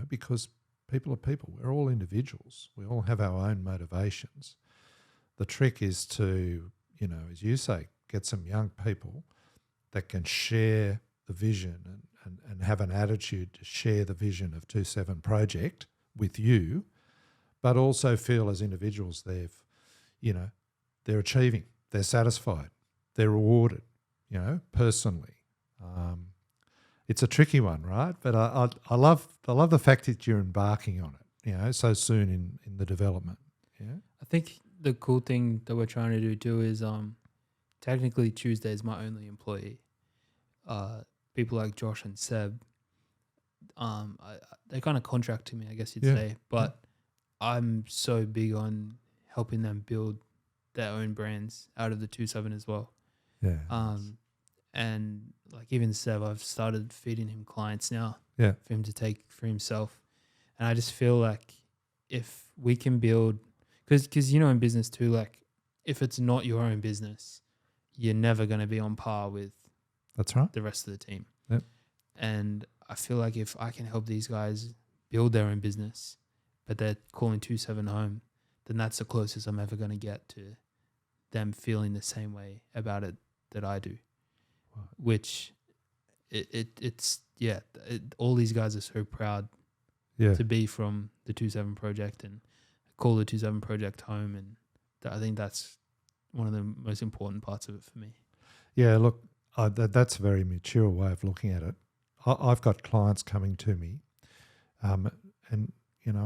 because people are people. We're all individuals. We all have our own motivations. The trick is to, as you say, get some young people that can share the vision and have an attitude to share the vision of 27 Project with you, but also feel as individuals they're achieving, they're satisfied, they're rewarded, personally. It's a tricky one, right? But I love the fact that you're embarking on it, so soon in the development. Yeah. I think the cool thing that we're trying to do too is technically Tuesday is my only employee. People like Josh and Seb, they kind of contract to me, I guess you'd say. But I'm so big on helping them build their own brands out of the 27 as well. Yeah. And like even Seb, I've started feeding him clients now. Yeah. For him to take for himself. And I just feel like if we can build, because in business too, like if it's not your own business, you're never going to be on par with that's right. the rest of the team. Yep. And I feel like if I can help these guys build their own business, but they're calling 27 home, then that's the closest I'm ever going to get to them feeling the same way about it that I do. Wow. Which all these guys are so proud to be from the 27 Project and call the 27 Project home. And I think that's one of the most important parts of it for me. Yeah, look, that's a very mature way of looking at it. I've got clients coming to me, and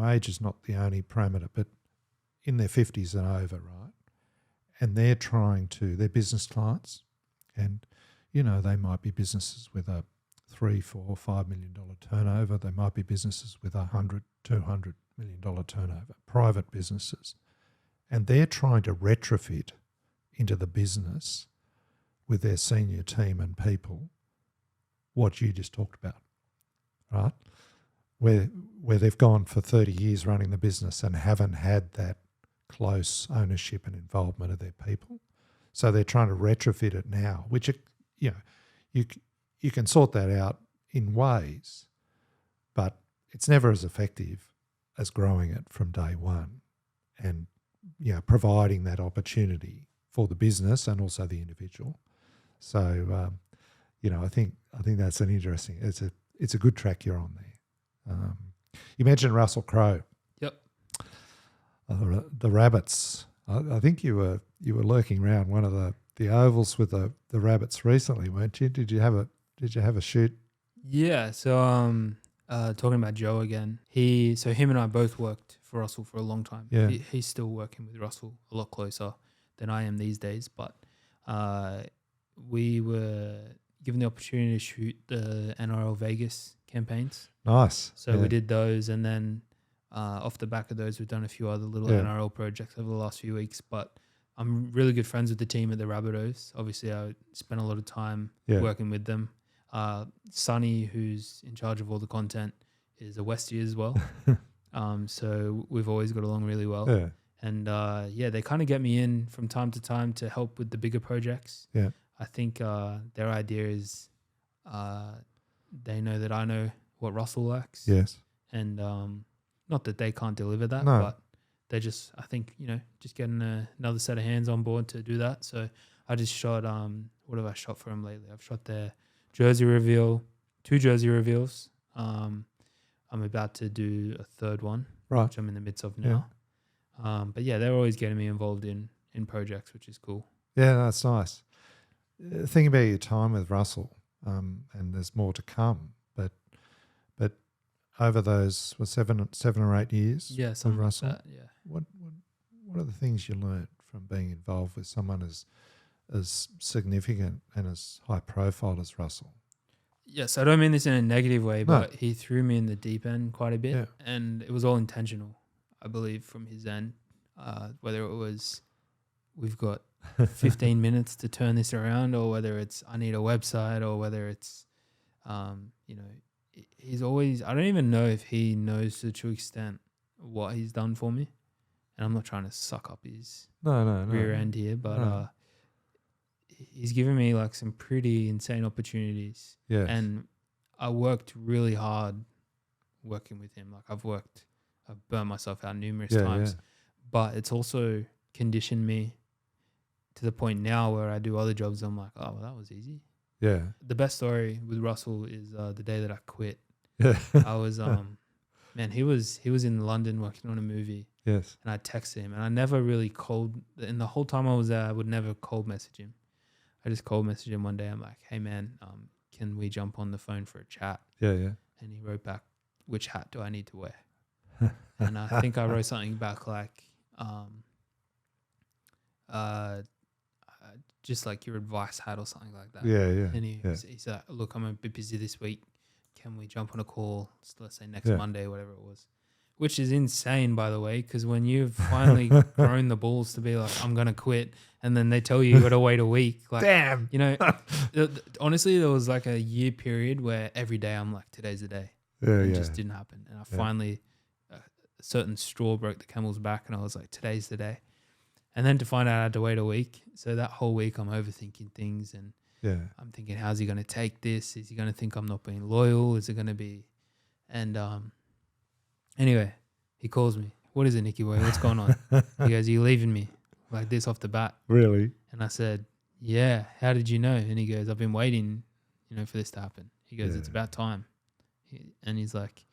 age is not the only parameter, but in their 50s and over, right? And they're business clients, and they might be businesses with a $3, $4, $5 million turnover. They might be businesses with $100, $200 million turnover, private businesses, and they're trying to retrofit into the business with their senior team and people what you just talked about, right? Where they've gone for 30 years running the business and haven't had that close ownership and involvement of their people. So they're trying to retrofit it now, which, you can sort that out in ways, but it's never as effective as growing it from day one and, providing that opportunity for the business and also the individual. So, I think that's an interesting. It's a good track you're on there. You mentioned Russell Crowe. Yep. The rabbits. I think you were lurking around one of the ovals with the rabbits recently, weren't you? Did you have a shoot? Yeah. So talking about Joe again. Him and I both worked for Russell for a long time. Yeah. He's still working with Russell a lot closer than I am these days, but we were given the opportunity to shoot the NRL Vegas campaigns. Nice. So we did those, and then off the back of those, we've done a few other little NRL projects over the last few weeks. But I'm really good friends with the team at the Rabbitohs. Obviously, I spent a lot of time working with them. Sonny, who's in charge of all the content, is a Westie as well. So we've always got along really well. Yeah. And they kind of get me in from time to time to help with the bigger projects. Yeah. I think their idea is they know that I know what Russell likes. Yes. And not that they can't deliver that, No. but they just, I think, just getting another set of hands on board to do that. So I just shot, what have I shot for them lately? I've shot their jersey reveal, 2 jersey reveals. I'm about to do a third one, right, which I'm in the midst of now. Yeah. But they're always getting me involved in projects, which is cool. Yeah, that's nice. Think about your time with Russell, and there's more to come. But over those 7 or 8 years, something with Russell, like that, yeah. What are the things you learned from being involved with someone as significant and as high profile as Russell? Yes, I don't mean this in a negative way, but he threw me in the deep end quite a bit, and it was all intentional, I believe, from his end. Whether it was we've got 15 minutes to turn this around, or whether it's I need a website, or whether it's, he's always, I don't even know if he knows to the true extent what he's done for me. And I'm not trying to suck up his rear end here, but he's given me like some pretty insane opportunities. Yes. And I worked really hard working with him. Like I've burnt myself out numerous Yeah, times, but it's also conditioned me to the point now where I do other jobs. I'm like, oh, well, that was easy. Yeah. The best story with Russell is the day that I quit. Yeah. I was man, he was in London working on a movie. Yes. And I texted him, and I never really in the whole time I was there, I would never cold message him. I just cold messaged him one day. I'm like, hey man, can we jump on the phone for a chat? Yeah, yeah. And he wrote back, which hat do I need to wear? And I think I wrote something back like, just like your advice hat or something like that. Yeah, yeah. And he said, look, I'm a bit busy this week. Can we jump on a call, let's say next Monday, whatever it was? Which is insane, by the way, because when you've finally grown the balls to be like, I'm going to quit, and then they tell you got to wait a week. Like, damn. You know, honestly, there was like a year period where every day I'm like, today's the day. Yeah, It just didn't happen. And I finally, a certain straw broke the camel's back, and I was like, today's the day. And then to find out I had to wait a week. So that whole week I'm overthinking things, and I'm thinking, how's he going to take this? Is he going to think I'm not being loyal? Is it going to be... And anyway, he calls me. What is it, Nicky boy? What's going on? He goes, are you leaving me? Like this off the bat. Really? And I said, yeah. How did you know? And he goes, I've been waiting, for this to happen. He goes, it's about time. And he's like,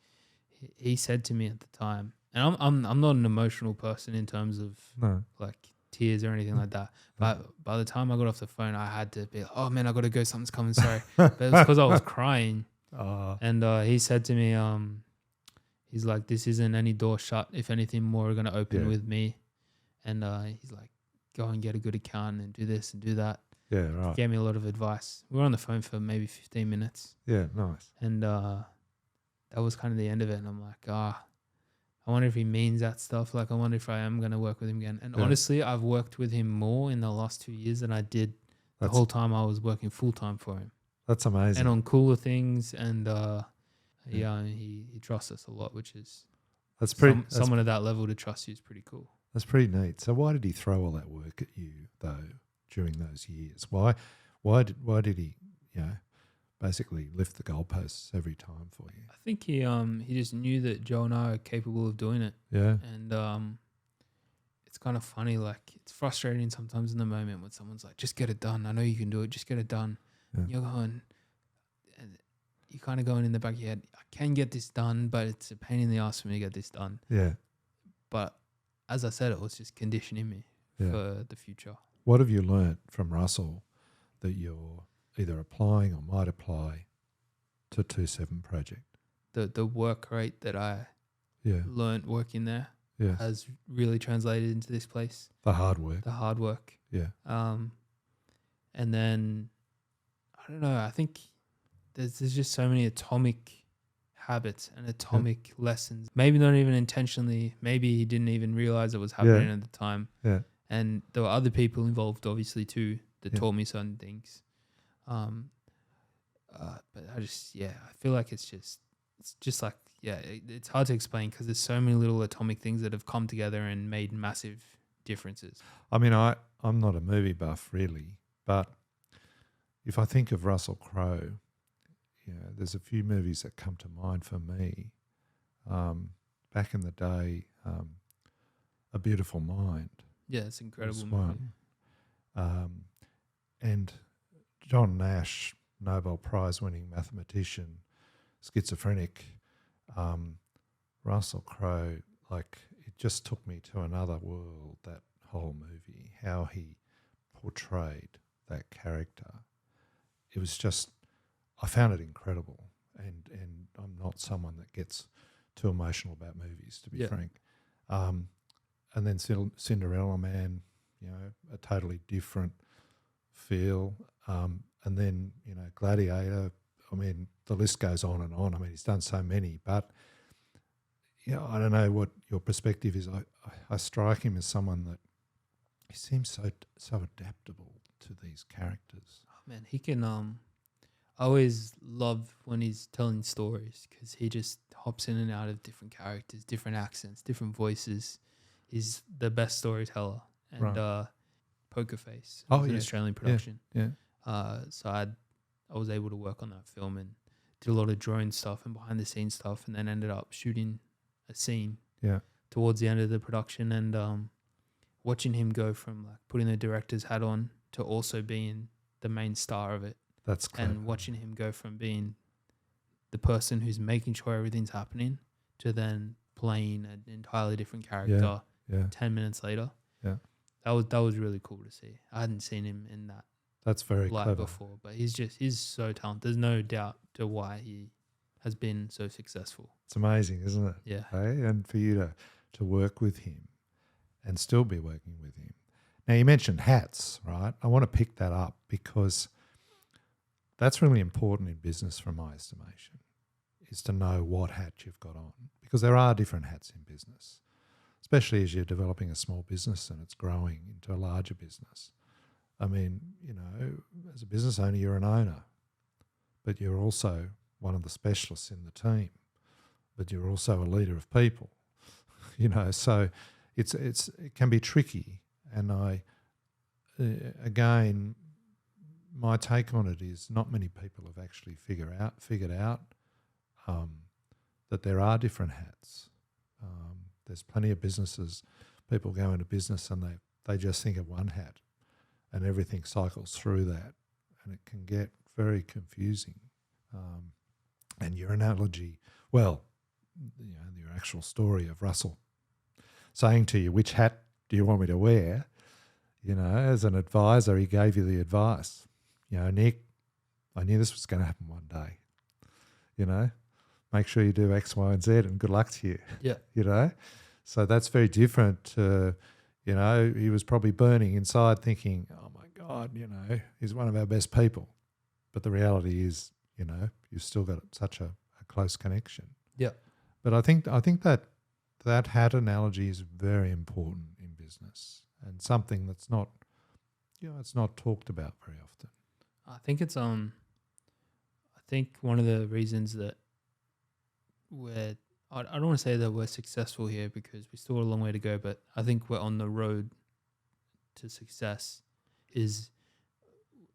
he said to me at the time, and I'm not an emotional person in terms of like tears or anything like that. But by the time I got off the phone, I had to be like, oh man, I got to go. Something's coming. Sorry. But it was because I was crying. And he said to me, he's like, this isn't any door shut. If anything, more are going to open with me. And he's like, go and get a good account and do this and do that. Yeah, right. He gave me a lot of advice. We were on the phone for maybe 15 minutes. Yeah, nice. And that was kind of the end of it. And I'm like, I wonder if he means that stuff. Like, I wonder if I am going to work with him again. And honestly, I've worked with him more in the last 2 years than I did the whole time I was working full-time for him. That's amazing. And on cooler things. And he trusts us a lot, which is someone at that level to trust you is pretty cool. That's pretty neat. So why did he throw all that work at you though during those years? Why did he basically lift the goalposts every time for you? I think he just knew that Joe and I are capable of doing it. Yeah. And it's kind of funny, like it's frustrating sometimes in the moment when someone's like, just get it done. I know you can do it, just get it done. Yeah. You're going, and you're kind of going in the back of your head, I can get this done, but it's a pain in the ass for me to get this done. Yeah. But as I said, it was just conditioning me for the future. What have you learnt from Russell that you're either applying or might apply to 2-7 Project? The work rate that I learnt working there has really translated into this place. The hard work. Yeah. And then, I don't know, I think there's just so many atomic habits and atomic lessons. Maybe not even intentionally. Maybe he didn't even realize it was happening at the time. Yeah. And there were other people involved, obviously, too, that taught me certain things. But I just, I feel like it's just like, it's hard to explain because there's so many little atomic things that have come together and made massive differences. I mean, I'm not a movie buff really, but if I think of Russell Crowe, there's a few movies that come to mind for me. Back in the day, A Beautiful Mind. Yeah, it's an incredible movie. And John Nash, Nobel Prize-winning mathematician, schizophrenic, Russell Crowe, like it just took me to another world, that whole movie, how he portrayed that character. It was just, I found it incredible. And I'm not someone that gets too emotional about movies, to be frank. And then Cinderella Man, a totally different feel. And then, Gladiator, I mean, the list goes on and on. I mean, he's done so many, but, I don't know what your perspective is. I strike him as someone that he seems so adaptable to these characters. Oh, man, he can, I always love when he's telling stories because he just hops in and out of different characters, different accents, different voices. He's the best storyteller. And Poker Face, an Australian production. Yeah. So I was able to work on that film and did a lot of drone stuff and behind the scenes stuff, and then ended up shooting a scene Yeah. towards the end of the production, and watching him go from like putting the director's hat on to also being the main star of it, That's clever. and watching him go from being the person who's making sure everything's happening to then playing an entirely different character Yeah. 10 minutes later. Yeah. That was really cool to see. I hadn't seen him in that That's very light clever. before, but he's so talented. There's no doubt to why he has been so successful. It's amazing, isn't it? Yeah. Hey? And for you to work with him and still be working with him. Now, you mentioned hats, right? I want to pick that up because that's really important in business from my estimation, is to know what hat you've got on, because there are different hats in business, especially as you're developing a small business and it's growing into a larger business. I mean, you know, as a business owner, you're an owner, but you're also one of the specialists in the team, but you're also a leader of people, you know, so it can be tricky. And again, my take on it is not many people have actually figured out that there are different hats. There's plenty of businesses, people go into business and they just think of one hat and everything cycles through that, and it can get very confusing. And your analogy, well, you know, your actual story of Russell saying to you, which hat do you want me to wear? You know, as an advisor, he gave you the advice. You know, Nick, I knew this was going to happen one day. You know, make sure you do X, Y, and Z, and good luck to you. Yeah. You know, so that's very different to, you know, he was probably burning inside thinking, oh my God, you know, he's one of our best people. But the reality is, you know, you've still got such a close connection. Yeah. But I think that hat analogy is very important in business and something that's not, you know, it's not talked about very often. I think it's I think one of the reasons that I don't want to say that we're successful here, because we still got a long way to go, but I think we're on the road to success, is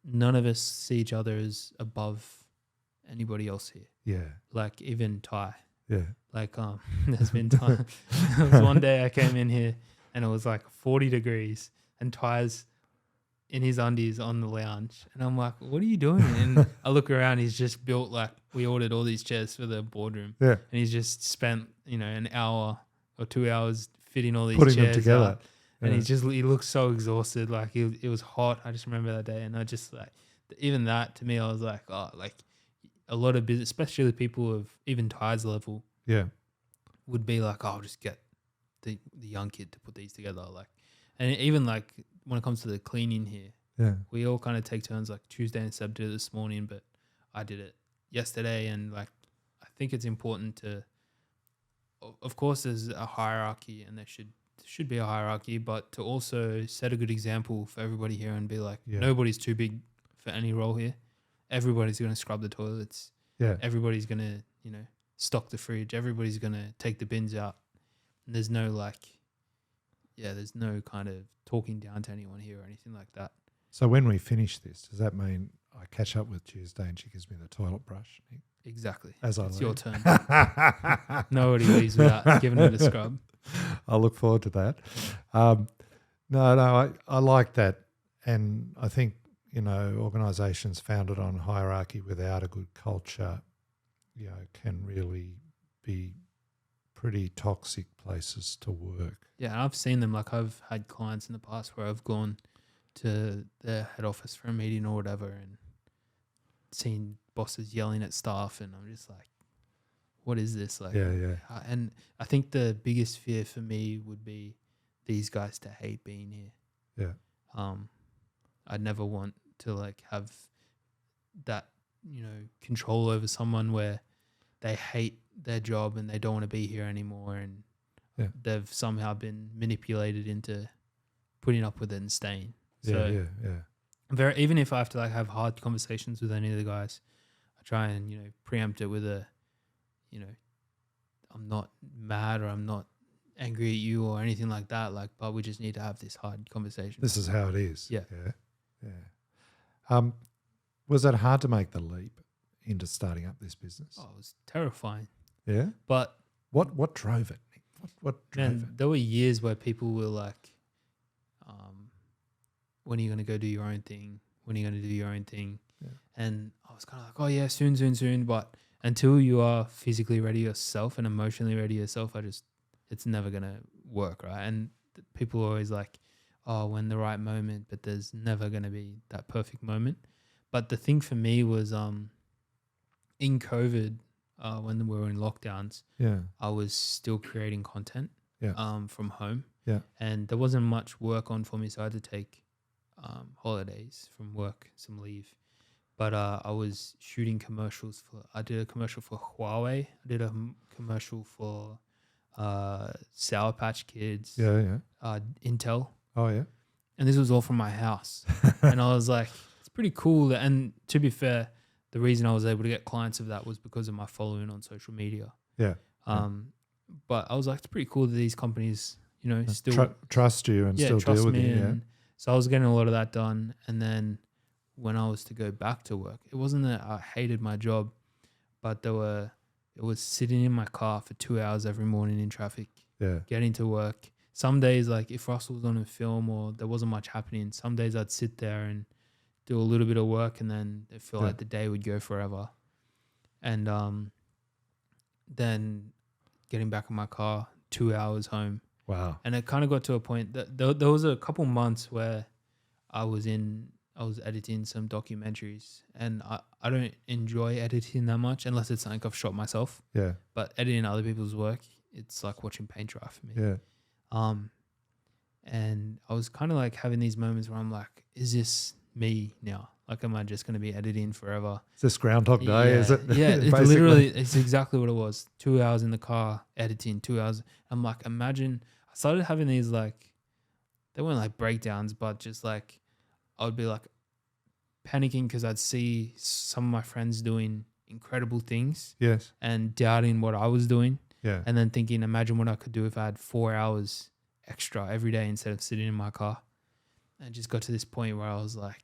none of us see each other as above anybody else here. Yeah. Like even Ty. Yeah. Like there's been time. There was one day I came in here and it was like 40 degrees and Ty's in his undies on the lounge, and I'm like, what are you doing? And I look around, he's just built, like, we ordered all these chairs for the boardroom. Yeah. And he's just spent, you know, an hour or 2 hours fitting all these Putting chairs them together. out. And he looks so exhausted. Like it was hot. I just remember that day. And I just like, even that to me, I was like, oh, like a lot of business, especially the people of even Ty's level, Yeah. would be like, oh, I'll just get the young kid to put these together. Like, and even like when it comes to the cleaning here, Yeah. we all kind of take turns. Like Tuesday and Seb did it this morning, but I did it yesterday. And like, I think it's important to, of course, there's a hierarchy, and there should be a hierarchy, but to also set a good example for everybody here and be like, nobody's too big for any role here. Everybody's going to scrub the toilets. Yeah. Everybody's going to, you know, stock the fridge. Everybody's going to take the bins out. And there's no like, there's no kind of talking down to anyone here or anything like that. So when we finish this, does that mean I catch up with Tuesday and she gives me the toilet brush? Exactly. As it's I your leave. turn. Nobody leaves without giving it a scrub. I look forward to that. No, I like that. And I think, you know, organisations founded on hierarchy without a good culture, you know, can really be pretty toxic places to work. Yeah, I've seen them. Like I've had clients in the past where I've gone to their head office for a meeting or whatever and seen bosses yelling at staff, and I'm just like, what is this? Like, and I think the biggest fear for me would be these guys to hate being here. Yeah. I'd never want to like have that, you know, control over someone where they hate their job and they don't want to be here anymore, and they've somehow been manipulated into putting up with it and staying. So even if I have to like have hard conversations with any of the guys, I try and, you know, preempt it with a, you know, I'm not mad or I'm not angry at you or anything like that. Like, but we just need to have this hard conversation. This is how it is. Yeah. Was it hard to make the leap into starting up this business? Oh, it was terrifying. Yeah. But What drove it, Nick? What drove man, it? there were years where people were like, when are you going to go do your own thing? When are you going to do your own thing? Yeah. And I was kind of like, oh yeah, soon. But until you are physically ready yourself and emotionally ready yourself, it's never going to work, right? And people are always like, oh, when the right moment, but there's never going to be that perfect moment. But the thing for me was in COVID, when we were in lockdowns, Yeah. I was still creating content from home. Yeah. And there wasn't much work on for me, so I had to take holidays from work, some leave. But I was shooting commercials I did a commercial for Huawei. I did a commercial for Sour Patch Kids. Yeah. Intel. Oh, yeah. And this was all from my house. And I was like, it's pretty cool. And to be fair, the reason I was able to get clients of that was because of my following on social media. Yeah. But I was like, it's pretty cool that these companies, still trust you and still trust deal with me. you. Yeah. So I was getting a lot of that done. And then when I was to go back to work, it wasn't that I hated my job, but it was sitting in my car for 2 hours every morning in traffic, getting to work. Some days, like if Russell was on a film or there wasn't much happening, some days I'd sit there and do a little bit of work, and then it felt like the day would go forever. And then getting back in my car, 2 hours home. Wow. And it kind of got to a point that there was a couple months where I was editing some documentaries, and I don't enjoy editing that much unless it's something I've shot myself. Yeah. But editing other people's work, it's like watching paint dry for me. Yeah. And I was kind of like having these moments where I'm like, is this me now? Like, am I just going to be editing forever? Is this Groundhog Day? Is it? Yeah, it's exactly what it was. 2 hours in the car, editing, 2 hours. I'm like, imagine, I started having these like, they weren't like breakdowns, but just like, I would be like panicking because I'd see some of my friends doing incredible things. Yes. And doubting what I was doing. Yeah. And then thinking, imagine what I could do if I had 4 hours extra every day instead of sitting in my car. And just got to this point where I was like,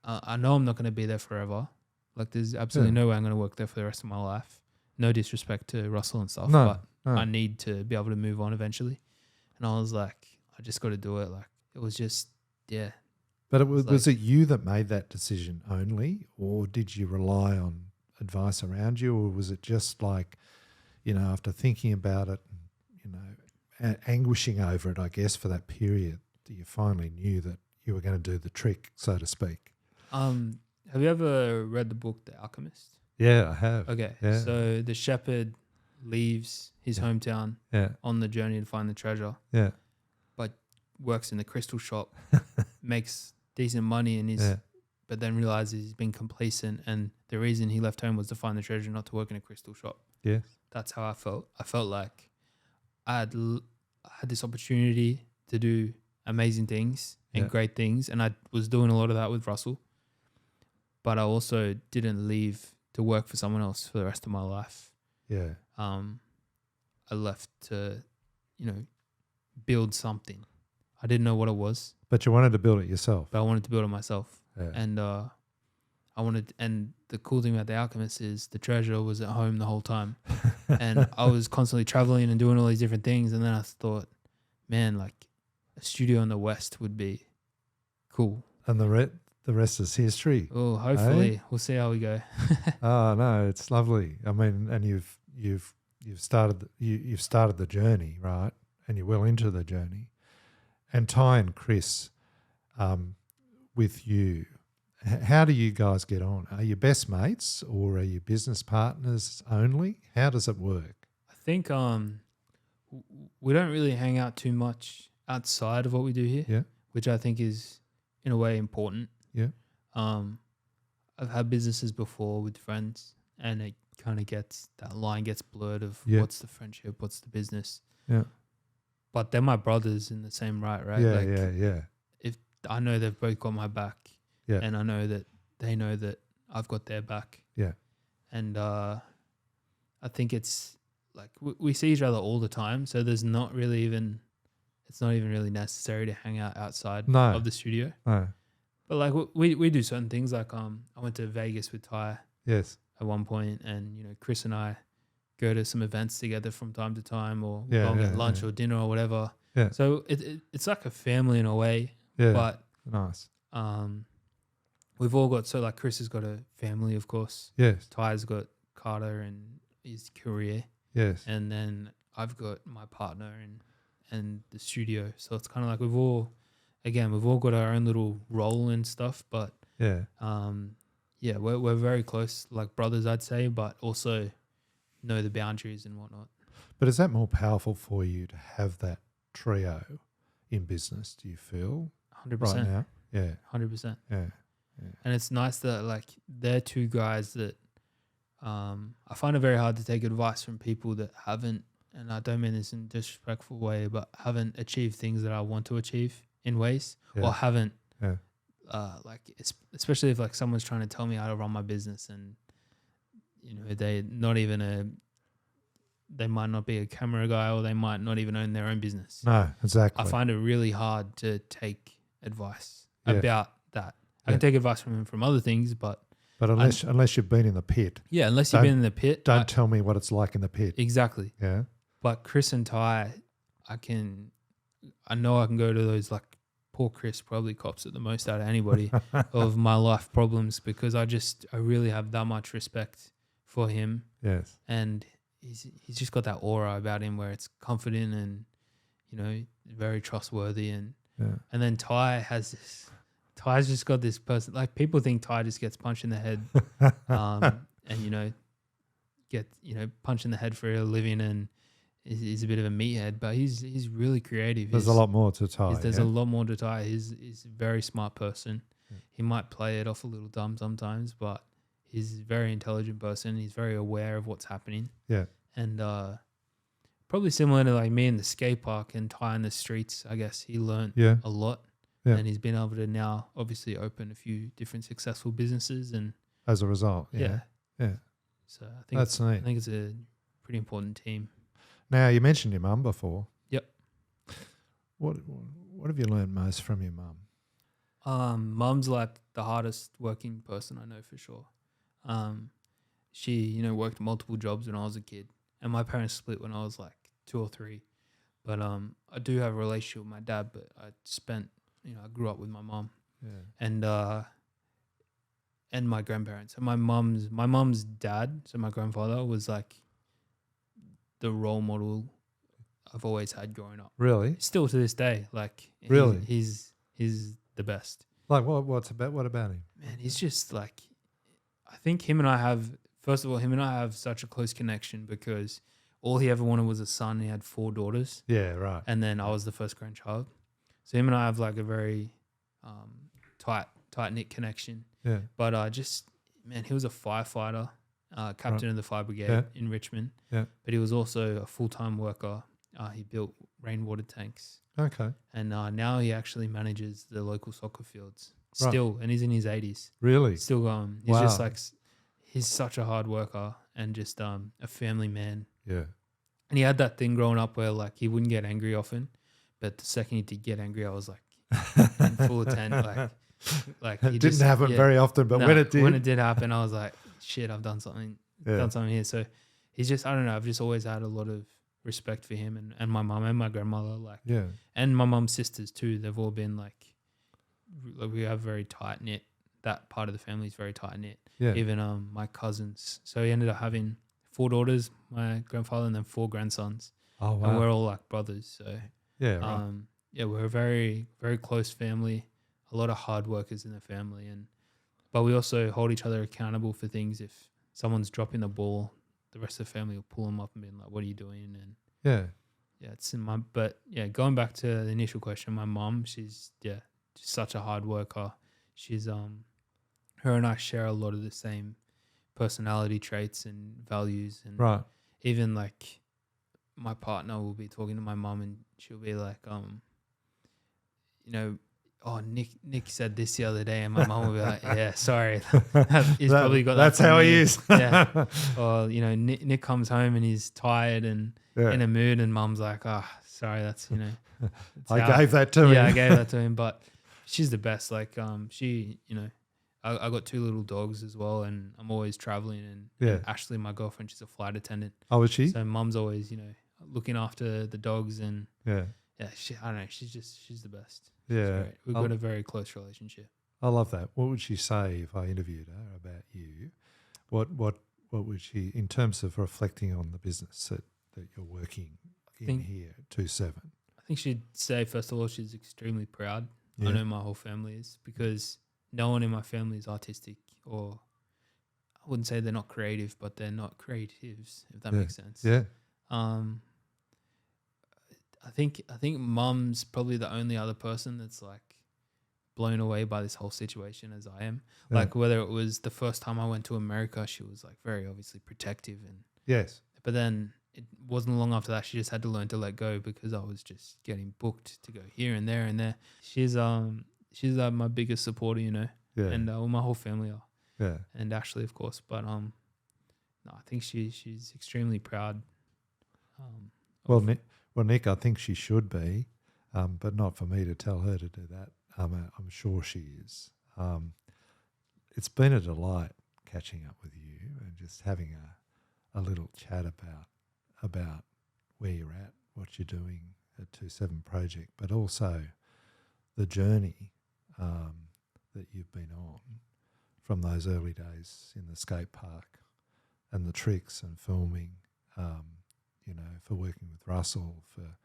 I know I'm not going to be there forever. Like, there's absolutely no way I'm going to work there for the rest of my life. No disrespect to Russell and stuff, but I need to be able to move on eventually. And I was like, I just got to do it. Like, it was just, yeah. But was it you that made that decision only, or did you rely on advice around you, or was it just like, after thinking about it, anguishing over it, I guess, for that period, that you finally knew that you were going to do the trick, so to speak? Have you ever read the book The Alchemist? Yeah, I have. Okay, yeah. So the shepherd leaves his hometown on the journey to find the treasure. Yeah. But works in the crystal shop, makes decent money, and but then realizes he's been complacent, and the reason he left home was to find the treasure, not to work in a crystal shop. Yes. That's how I felt. I felt like I had this opportunity to do amazing things and great things, and I was doing a lot of that with Russell. But I also didn't leave to work for someone else for the rest of my life. Yeah. I left to, build something. I didn't know what it was. But you wanted to build it yourself. But I wanted to build it myself. Yeah. And and the cool thing about The Alchemist is the treasure was at home the whole time. And I was constantly traveling and doing all these different things. And then I thought, man, like a studio in the West would be cool. And the rest is history. Oh, hopefully we'll see how we go. Oh no, it's lovely. I mean, and you've started the journey, right? And you're well into the journey. And Ty and Chris, with you, how do you guys get on? Are you best mates or are you business partners only? How does it work? I think we don't really hang out too much outside of what we do here, which I think is in a way important. Yeah. I've had businesses before with friends, and it kind of that line gets blurred of what's the friendship, what's the business. Yeah. But they're my brothers in the same right? Yeah, yeah. If I know they've both got my back, and I know that they know that I've got their back. Yeah. And I think it's like we see each other all the time, so there's not really it's not even really necessary to hang out outside of the studio. No. But like we do certain things. Like I went to Vegas with Ty Yes. at one point, and you know Chris and I go to some events together from time to time, or Yeah, go and yeah, get lunch yeah. or dinner or whatever. Yeah. So it's like a family in a way. Yeah. But Nice. we've all got, so like Chris has got a family, of course. Yes. Ty's got Carter and his career, Yes. and then I've got my partner and the studio. So it's kind of like we've all got our own little role and stuff, but Yeah. yeah, we're very close, like brothers, I'd say, but also know the boundaries and whatnot. But is that more powerful for you to have that trio in business, do you feel, 100%. right now? Yeah. 100%. Yeah. And it's nice that like they're two guys that I find it very hard to take advice from people that haven't, and I don't mean this in a disrespectful way, but haven't achieved things that I want to achieve in ways, or haven't like especially if like someone's trying to tell me how to run my business, and you know they might not be a camera guy, or they might not even own their own business. No, exactly. I find it really hard to take advice about that. I can take advice from him from other things, but unless you've been in the pit. Yeah, unless you've been in the pit. Don't tell me what it's like in the pit. Exactly. Yeah. But Chris and Ty, I know I can go to those, like poor Chris probably cops it the most out of anybody of my life problems, because I really have that much respect for him. Yes. And he's just got that aura about him where it's confident and, you know, very trustworthy. And then Ty's just got this person, like people think Ty just gets punched in the head and, you know, punched in the head for a living, and he's a bit of a meathead, but he's really creative. There's a lot more to Ty. There's a lot more to Ty. He's a very smart person. Yeah. He might play it off a little dumb sometimes, but he's a very intelligent person. He's very aware of what's happening. Yeah. And probably similar to like me in the skate park and Ty in the streets, I guess he learned a lot. Yeah. And he's been able to now obviously open a few different successful businesses, and as a result. Yeah. So I think that's neat. I think it's a pretty important team. Now, you mentioned your mum before. Yep. What have you learned most from your mum? Mum's like the hardest working person I know for sure. She, you know, worked multiple jobs when I was a kid, and my parents split when I was like 2 or 3. But I do have a relationship with my dad, but I grew up with my mum. Yeah. And my grandparents. And my mum's dad, so my grandfather, was like the role model I've always had growing up. Really? Still to this day. Like really? He's the best. Like what about him? Man, he's just like, I think him and I have such a close connection because all he ever wanted was a son. He had 4 daughters. Yeah, right. And then I was the first grandchild. So him and I have like a very tight-knit connection. Yeah. But he was a firefighter, captain of the fire brigade in Richmond. Yeah. But he was also a full-time worker. He built rainwater tanks. Okay. And now he actually manages the local soccer fields still, and he's in his 80s. Really? Still going. He's just like, he's such a hard worker and just a family man. Yeah. And he had that thing growing up where like he wouldn't get angry often, but the second he did get angry, I was like in full tent, like it didn't happen very often, but when it did happen, I was like, shit, I've done something here. So he's just, I don't know, I've just always had a lot of respect for him and my mum and my grandmother, and my mum's sisters too. They've all been like we have very tight knit. That part of the family is very tight knit. Yeah. Even my cousins. So he ended up having 4 daughters, my grandfather, and then 4 grandsons. Oh wow! And we're all like brothers. So we're a very, very close family. A lot of hard workers in the family, but we also hold each other accountable for things. If someone's dropping the ball, the rest of the family will pull them up and be like, "What are you doing?" And it's in my. But going back to the initial question, my mom, she's just such a hard worker. She's her and I share a lot of the same personality traits and values, and even like my partner will be talking to my mom and she'll be like, oh, Nick said this the other day, and my mom will be like, yeah, sorry. He's probably got that. That's how he is. Yeah. Or, Nick comes home and he's tired and in a mood, and mom's like, oh, sorry, that's, I gave that to him. Yeah, I gave that to him. But she's the best. Like she, you know, I got 2 little dogs as well, and I'm always traveling. And Ashley, my girlfriend, she's a flight attendant. Oh, is she? So mum's always, you know, looking after the dogs, and Yeah. I don't know, she's the best. She's Yeah. great. We've got a very close relationship. I love that. What would she say if I interviewed her about you? What would she, in terms of reflecting on the business that you're working in here at 2-7? I think she'd say, first of all, she's extremely proud. Yeah. I know my whole family is, because no one in my family is artistic, or I wouldn't say they're not creative, but they're not creatives, if that makes sense. Yeah. I think mum's probably the only other person that's like blown away by this whole situation as I am. Yeah. Like, whether it was the first time I went to America, she was like very obviously protective, and Yes. but then it wasn't long after that she just had to learn to let go, because I was just getting booked to go here and there and there. She's my biggest supporter, you know. Yeah. And my whole family are. Yeah. And Ashley, of course, but no, I think she's extremely proud. Well, Nick, I think she should be, but not for me to tell her to do that. I'm sure she is. It's been a delight catching up with you and just having a little chat about where you're at, what you're doing at 2-7 Project, but also the journey that you've been on from those early days in the skate park and the tricks and filming, you know, for working with Russell, for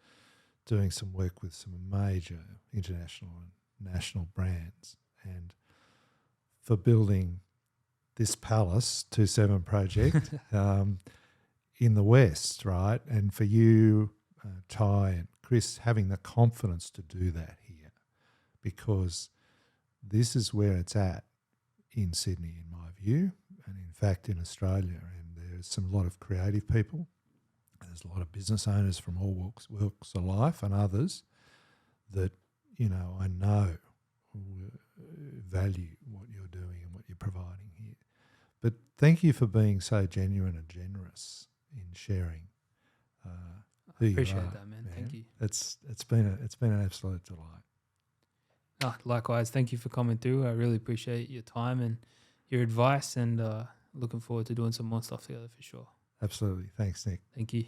doing some work with some major international and national brands, and for building this palace, 2-7 Project, in the West, right? And for you, Ty and Chris, having the confidence to do that here, because this is where it's at in Sydney, in my view, and in fact in Australia. And there's a lot of creative people. There's a lot of business owners from all walks of life and others that, you know, I know value what you're doing and what you're providing here. But thank you for being so genuine and generous in sharing who you are. Appreciate that, man. Thank you. It's been an absolute delight. Oh, likewise, thank you for coming through. I really appreciate your time and your advice, and looking forward to doing some more stuff together for sure. Absolutely. Thanks, Nick. Thank you.